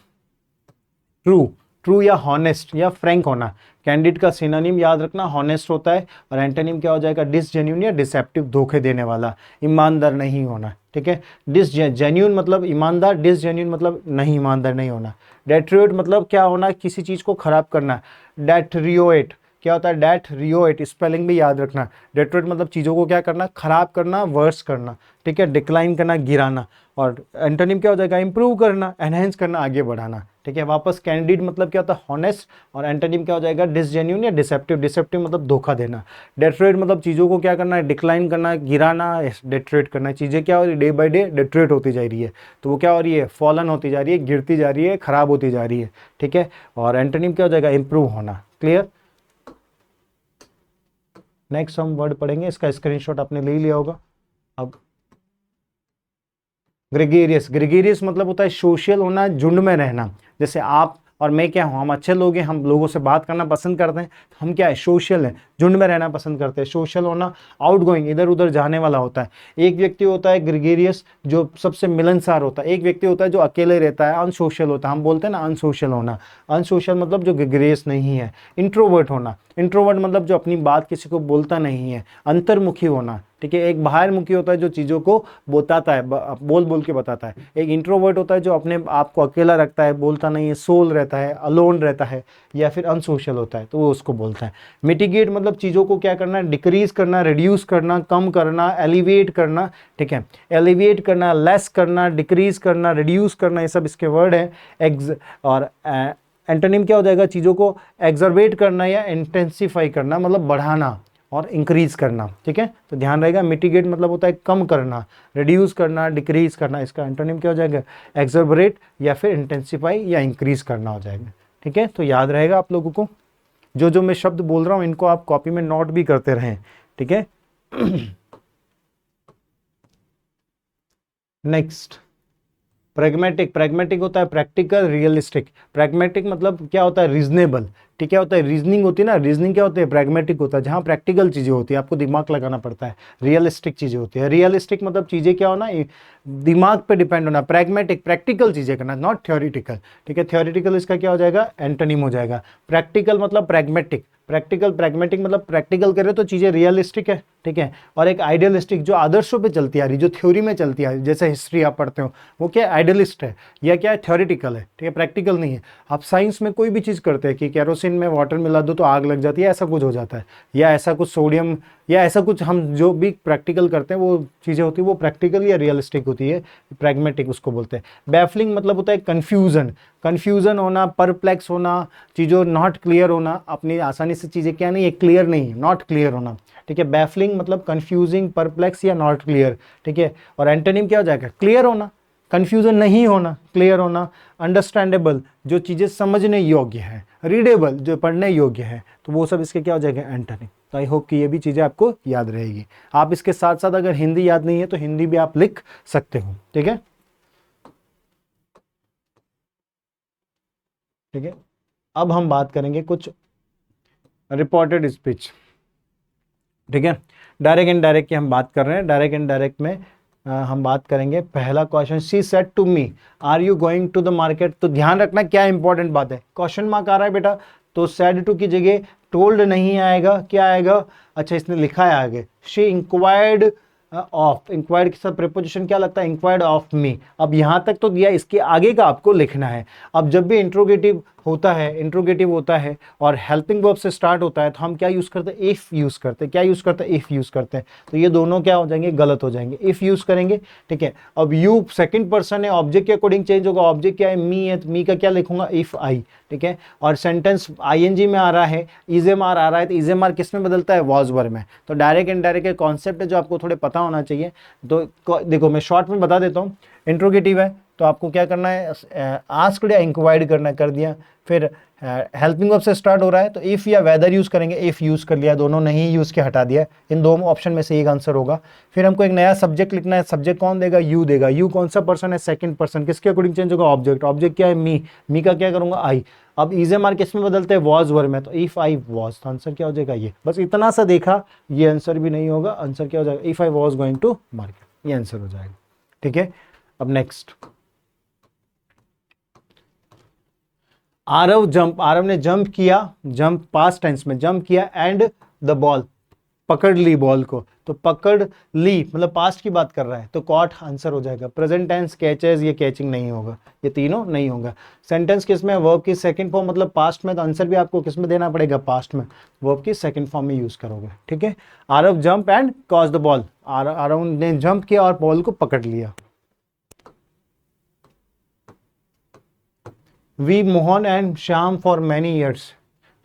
Speaker 1: ट्रू, ट्रू या हॉनेस्ट या फ्रैंक होना। कैंडिड का सिनोनिम याद रखना, हॉनेस्ट होता है। और एंटोनिम क्या हो जाएगा? डिसजेन्यून या डिसेप्टिव, धोखे देने वाला, ईमानदार नहीं होना, ठीक है। डिसजेन्यून मतलब ईमानदार, डिसजेन्यून मतलब नहीं ईमानदार नहीं होना। डेट्रियोट मतलब क्या होना? किसी चीज़ को खराब करना। डेट्रियोएट क्या होता है? डेट्रियोएट, स्पेलिंग भी याद रखना। डेट्रियोट मतलब चीज़ों को क्या करना? खराब करना, वर्स करना, ठीक है, डिक्लाइन करना, गिराना। और एंटोनिम क्या हो जाएगा? इंप्रूव करना, एनहेंस करना, आगे बढ़ाना, ठीक है। वापस कैंडिड मतलब क्या होता है? हॉनेस्ट। और एंटोनिम क्या हो जाएगा? डिसजेन्यून या डिसेप्टिव, डिसेप्टिव मतलब धोखा देना। डेट्रेट मतलब चीज़ों को क्या करना है? डिक्लाइन करना, गिराना, डेट्रेट करना। चीज़ें क्या हो रही है? डे बाय डे डेट्रेट होती जा रही है, तो वो क्या हो रही है? फॉलन होती जा रही है, गिरती जा रही है, खराब होती जा रही है, ठीक है। और एंटोनिम क्या हो जाएगा? इंप्रूव होना। क्लियर? नेक्स्ट हम वर्ड पढ़ेंगे, इसका स्क्रीनशॉट आपने ले लिया होगा। अब ग्रेगेरियस, ग्रेगेरियस मतलब होता है सोशल होना, झुंड में रहना। जैसे आप और मैं क्या हूँ? हम अच्छे लोग हैं, हम लोगों से बात करना पसंद करते हैं, हम क्या है? सोशल हैं, झुंड में रहना पसंद करते हैं। सोशल होना, आउट गोइंग, इधर उधर जाने वाला होता है। एक व्यक्ति होता है ग्रेगेरियस, जो सबसे मिलनसार होता है। एक व्यक्ति होता है जो अकेले रहता है, अनसोशल होता है। हम बोलते हैं ना अनसोशल होना। अनसोशल मतलब जो ग्रेगेरियस नहीं है। इंट्रोवर्ट होना, इंट्रोवर्ट मतलब जो अपनी बात किसी को बोलता नहीं है। अंतर्मुखी होना, ठीक है। एक बाहरमुखी होता है जो चीज़ों को बताता है, बोल बोल के बताता है। एक इंट्रोवर्ट होता है जो अपने आप को अकेला रखता है, बोलता नहीं है, सोल रहता है, अलोन रहता है, या फिर अनसोशल होता है, तो वो उसको बोलता है। मिटिगेट मतलब चीज़ों को क्या करना? डिक्रीज करना, रिड्यूस करना, कम करना, एलिवेट करना, ठीक है। एलिवेट करना, लेस करना, डिक्रीज करना, रिड्यूस करना, ये सब इसके वर्ड है। और एंटोनिम क्या हो जाएगा? चीज़ों को एग्जर्वेट करना या इंटेंसिफाई करना, मतलब बढ़ाना और इंक्रीज करना, ठीक है। तो ध्यान रहेगा, मिटिगेट मतलब होता है कम करना, रिड्यूस करना, डिक्रीज करना। इसका एंटोनिम क्या हो जाएगा? एग्जर्बरेट या फिर इंटेंसिफाई या इंक्रीज करना हो जाएगा, ठीक है। तो याद रहेगा आप लोगों को, जो जो मैं शब्द बोल रहा हूँ इनको आप कॉपी में नोट भी करते रहें, ठीक है। नेक्स्ट प्रैग्मेटिक, प्रैग्मेटिक होता है प्रैक्टिकल, रियलिस्टिक। प्रैग्मेटिक मतलब क्या होता है? रीजनेबल, ठीक है होता है, रीजनिंग होती है ना, रीजनिंग क्या होती है, प्रैग्मेटिक होता है, जहाँ प्रैक्टिकल चीज़ें होती है, आपको दिमाग लगाना पड़ता है। रियलिस्टिक चीज़ें होती है, रियलिस्टिक मतलब चीज़ें क्या होना, दिमाग पे डिपेंड होना। प्रैग्मेटिक प्रैक्टिकल चीज़ें करना, नॉट थ्योरेटिकल। ठीक है, थ्योरेटिकल इसका क्या हो जाएगा, एंटोनिम हो जाएगा। प्रैक्टिकल मतलब प्रैग्मेटिक, प्रैक्टिकल प्रैग्मेटिक मतलब प्रैक्टिकल करे तो चीज़ें रियलिस्टिक है। ठीक है, और एक आइडियलिस्टिक जो आदर्शों पे चलती आ रही, जो थ्योरी में चलती आ रही, जैसे हिस्ट्री आप पढ़ते हो, वो क्या आइडियलिस्ट है या क्या है, थ्योरेटिकल है। ठीक है, प्रैक्टिकल नहीं है। आप साइंस में कोई भी चीज़ करते हैं कि कैरोसिन में वाटर मिला दो तो आग लग जाती है, ऐसा कुछ हो जाता है, या ऐसा कुछ सोडियम या ऐसा कुछ, हम जो भी प्रैक्टिकल करते हैं वो चीज़ें होती है वो प्रैक्टिकल या रियलिस्टिक होती है, प्रैग्मेटिक उसको बोलते हैं। बैफलिंग मतलब होता है कन्फ्यूज़न, कन्फ्यूज़न होना, परप्लेक्स होना, चीज़ों नॉट क्लियर होना, अपनी आसानी से चीज़ें क्या नहीं है, क्लियर नहीं है, नॉट क्लियर होना। ठीक है, बैफलिंग मतलब कंफ्यूजिंग, परप्लेक्स या नॉट क्लियर। ठीक है, और एंटोनिम क्या हो जाएगा, क्लियर होना, कंफ्यूजन नहीं होना, क्लियर होना। अंडरस्टैंडेबल जो चीज़ें समझने योग्य है, रीडेबल जो पढ़ने योग्य है, तो वो सब इसके क्या हो जाएगा, एंटोनिम। तो आई होप कि ये भी चीज़ें आपको याद रहेगी। आप इसके साथ साथ अगर हिंदी याद नहीं है तो हिंदी भी आप लिख सकते हो। ठीक है, ठीक है। अब हम बात करेंगे कुछ रिपोर्टेड स्पीच। ठीक है, डायरेक्ट एंड डायरेक्ट की हम बात कर रहे हैं। डायरेक्ट एंड डायरेक्ट में हम बात करेंगे। पहला question, she said to me are you going to the market. तो ध्यान रखना क्या इंपॉर्टेंट बात है, क्वेश्चन मार्क आ रहा है बेटा, तो सेड टू की जगह टोल्ड नहीं आएगा, क्या आएगा, अच्छा इसने लिखा है आगे, शी इंक्वायर्ड ऑफ, इंक्वायर्ड के साथ प्रीपोजिशन क्या लगता है, इंक्वायर्ड ऑफ मी। अब यहां तक तो दिया, इसके आगे का आपको लिखना है। अब जब भी इंट्रोगेटिव होता है, इंट्रोगेटिव होता है और हेल्पिंग वर्ब से स्टार्ट होता है तो हम क्या यूज करते हैं, इफ यूज करते हैं। क्या यूज करते हैं, इफ यूज करते हैं। तो ये दोनों क्या हो जाएंगे, गलत हो जाएंगे, इफ यूज करेंगे। ठीक है, अब यू सेकंड पर्सन है, ऑब्जेक्ट के अकॉर्डिंग चेंज होगा। ऑब्जेक्ट क्या है, मी है, तो मी का क्या लिखूंगा, इफ आई। ठीक है, और सेंटेंस आईएनजी में आ रहा है, इजेमआर आ रहा है, तो इजेमआर किस में बदलता है, वाज वर में। तो डायरेक्ट एंड डायरेक्ट के कॉन्सेप्ट है जो आपको थोड़े पता होना चाहिए। तो देखो मैं शॉर्ट में बता देता हूँ। इंट्रोगेटिव है तो आपको क्या करना है, आस्क्ड या इंक्वायर्ड करना, कर दिया। फिर हेल्पिंग वर्ब से स्टार्ट हो रहा है तो इफ या वेदर यूज करेंगे, इफ यूज कर लिया, दोनों नहीं यूज के हटा दिया। इन दो ऑप्शन में से एक आंसर होगा। फिर हमको एक नया सब्जेक्ट लिखना है, सब्जेक्ट कौन देगा, यू देगा। यू कौन सा पर्सन है, सेकंड पर्सन, किसके अकॉर्डिंग चेंज होगा, ऑब्जेक्ट। ऑब्जेक्ट क्या है, मी, मी का क्या करूंगा, आई। अब इजेमआर किस में बदलते हैं, वॉज वर में, तो इफ आई वॉज, तो आंसर क्या हो जाएगा ये। बस इतना सा देखा, ये आंसर भी नहीं होगा। आंसर क्या हो जाएगा, if I was going to market, ये आंसर हो जाएगा। ठीक है, अब नेक्स्ट, आरव जंप, आरव ने जंप किया, जंप पास्ट टेंस में जंप किया, एंड द बॉल, पकड़ ली बॉल को। तो पकड़ ली मतलब पास्ट की बात कर रहा है, तो कॉट आंसर हो जाएगा। प्रेजेंट टेंस कैचेस, ये कैचिंग नहीं होगा, ये तीनों नहीं होगा। सेंटेंस किस में, वर्ब की सेकंड फॉर्म मतलब पास्ट में, तो आंसर भी आपको किस में देना पड़ेगा, पास्ट में, वर्ब की सेकंड फॉर्म में यूज करोगे। ठीक है, Aarav jump and caught the ball, Aarav ने जंप किया और बॉल को पकड़ लिया। We Mohan and Shyam for many years,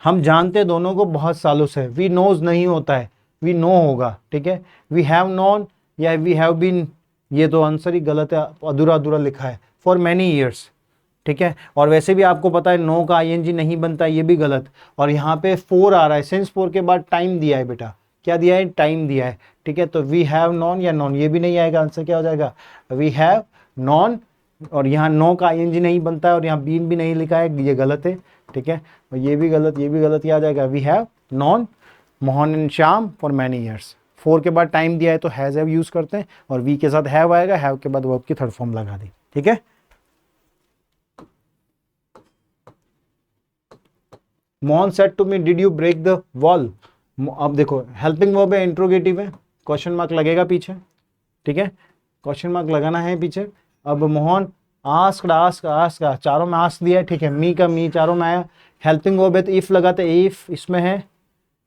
Speaker 1: हम जानते दोनों को बहुत सालों से। वी नोज नहीं होता है, वी नो होगा। ठीक है, वी हैव नोन या वी हैव बीन, ये तो आंसर ही गलत है, अधूरा अधूरा लिखा है, फॉर मैनी ईयर्स। ठीक है, और वैसे भी आपको पता है नो का आईएनजी नहीं बनता, ये भी गलत। और यहाँ पे फोर आ रहा है, सिंस फोर के बाद टाइम दिया है बेटा, क्या दिया है, टाइम दिया है। ठीक है, तो वी हैव नॉन या नॉन, ये भी नहीं आएगा। आंसर क्या हो जाएगा, वी हैव नॉन, और यहाँ नो का आईएनजी नहीं बनता है, और यहाँ बीन भी नहीं लिखा है, ये गलत है। ठीक है, और ये भी गलत, ये भी गलत, ये आ जाएगा we have known Mohan and Shyam for many years. For के बाद टाइम दिया है तो हैज हैव यूज करते हैं, और वी के साथ हैव आएगा, हैव के बाद वर्ब की थर्ड फॉर्म लगा दी। ठीक है, Mohan said to me did you break the wall. अब देखो हेल्पिंग वर्ब है, इंट्रोगेटिव है, क्वेश्चन मार्क लगेगा पीछे। ठीक है, क्वेश्चन मार्क लगाना है पीछे। अब मोहन आस्क्ड, आस्क, आस्क, चारों में आस्क दिया है। ठीक है, मी का मी चारों में आया। हेल्पिंग वर्ब है तो इफ लगाते, इफ इसमें है,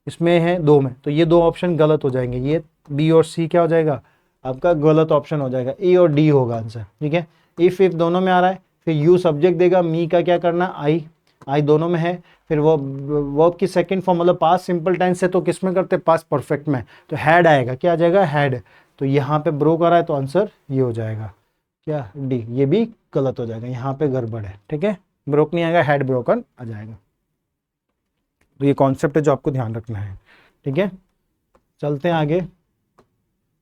Speaker 1: इसमें है, दो में, तो ये दो ऑप्शन गलत हो जाएंगे। ये बी और सी क्या हो जाएगा, आपका गलत ऑप्शन हो जाएगा, ए और डी होगा आंसर। ठीक है, इफ दोनों में आ रहा है, फिर यू सब्जेक्ट देगा, मी का क्या करना, आई, आई दोनों में है। फिर वो वर्ब की सेकंड फॉर्म मतलब पास्ट सिंपल टेंस है तो किस में करते हैं, पास्ट परफेक्ट में, तो हैड आएगा, क्या आ जाएगा, हैड। तो यहाँ पे ब्रोक आ रहा है तो आंसर ये हो जाएगा, क्या, डी। ये भी गलत हो जाएगा, यहाँ पे गड़बड़ है। ठीक है, ब्रोक नहीं आएगा, हैड ब्रोकन आ जाएगा। तो ये कॉन्सेप्ट है जो आपको ध्यान रखना है। ठीक है, चलते हैं आगे।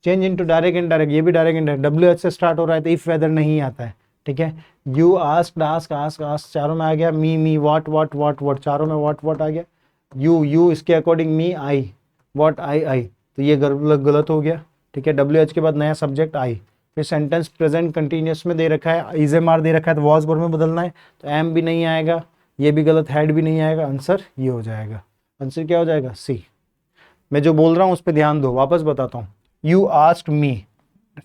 Speaker 1: Change into direct and direct, ये भी direct and direct, W H से स्टार्ट हो रहा है तो इफ वेदर नहीं आता है। ठीक है। You asked, ask ask ask चारों में आ गया। Me what what what what चारों में व्हाट व्हाट आ गया। यू इसके according me I, what I, तो ये गलत हो गया। ठीक है। डब्ल्यू एच के बाद नया सब्जेक्ट आई। फिर सेंटेंस प्रेजेंट कंटिन्यूस में दे रखा है, इज एम आर दे रखा है, तो वॉज वर्ब में बदलना है, तो एम भी नहीं आएगा, ये भी गलत, हैड भी नहीं आएगा, आंसर ये हो जाएगा। आंसर क्या हो जाएगा? सी। मैं जो बोल रहा हूँ उस पर ध्यान दो, वापस बताता हूँ। यू आस्क्ड मी,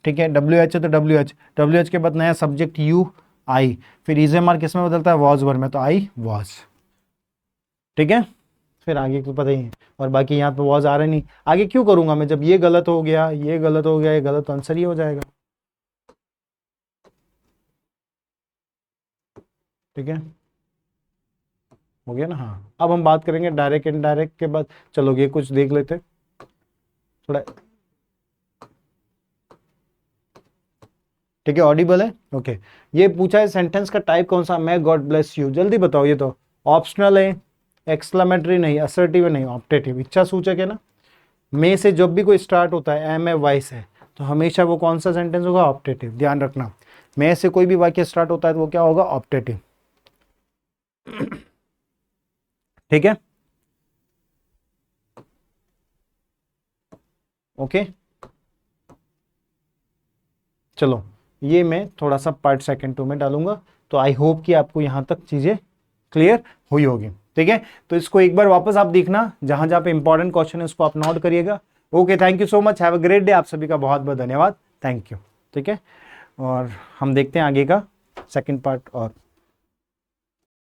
Speaker 1: ठीक है, डब्ल्यू एच है तो डब्ल्यू एच के बाद नया सब्जेक्ट यू आई, फिर इज एम आर किस में बदलता है? वॉज वर्ब में, तो आई वॉज। ठीक है। फिर आगे को पता ही है, और बाकी यहाँ पे वॉज आ रहा नहीं, आगे क्यों करूंगा मैं? जब ये गलत हो गया, ये गलत हो गया, ये गलत, तो आंसर ही हो जाएगा। ठीक है, हो गया ना? हाँ, अब हम बात करेंगे डायरेक्ट इनडायरेक्ट के बाद। चलो ये कुछ देख लेते थोड़ा। ठीक है, ऑडिबल है? ओके। ये पूछा है सेंटेंस का टाइप कौन सा? मैं गॉड ब्लेस यू। जल्दी बताओ, ये तो ऑप्शनल है, एक्सक्लामेटरी नहीं, असर्टिव नहीं, ऑप्टेटिव, इच्छा सूचक है ना। मे से जब भी कोई स्टार्ट होता है, एम ए वाई से, तो हमेशा वो कौन सा सेंटेंस होगा? ऑप्टेटिव। ध्यान रखना, मे से कोई भी वाक्य स्टार्ट होता है तो वो क्या होगा? ऑप्टेटिव। ठीक है, ओके। चलो, ये मैं थोड़ा सा पार्ट सेकंड 2 में डालूंगा, तो आई होप कि आपको यहां तक चीजें क्लियर हुई होगी। ठीक है, तो इसको एक बार वापस आप देखना, जहां जहां पे इंपॉर्टेंट क्वेश्चन है उसको आप नोट करिएगा। Okay, thank you so much, have a great day. आप सभी का बहुत बहुत धन्यवाद, थैंक यू। ठीक है, और हम देखते हैं आगे का सेकंड पार्ट और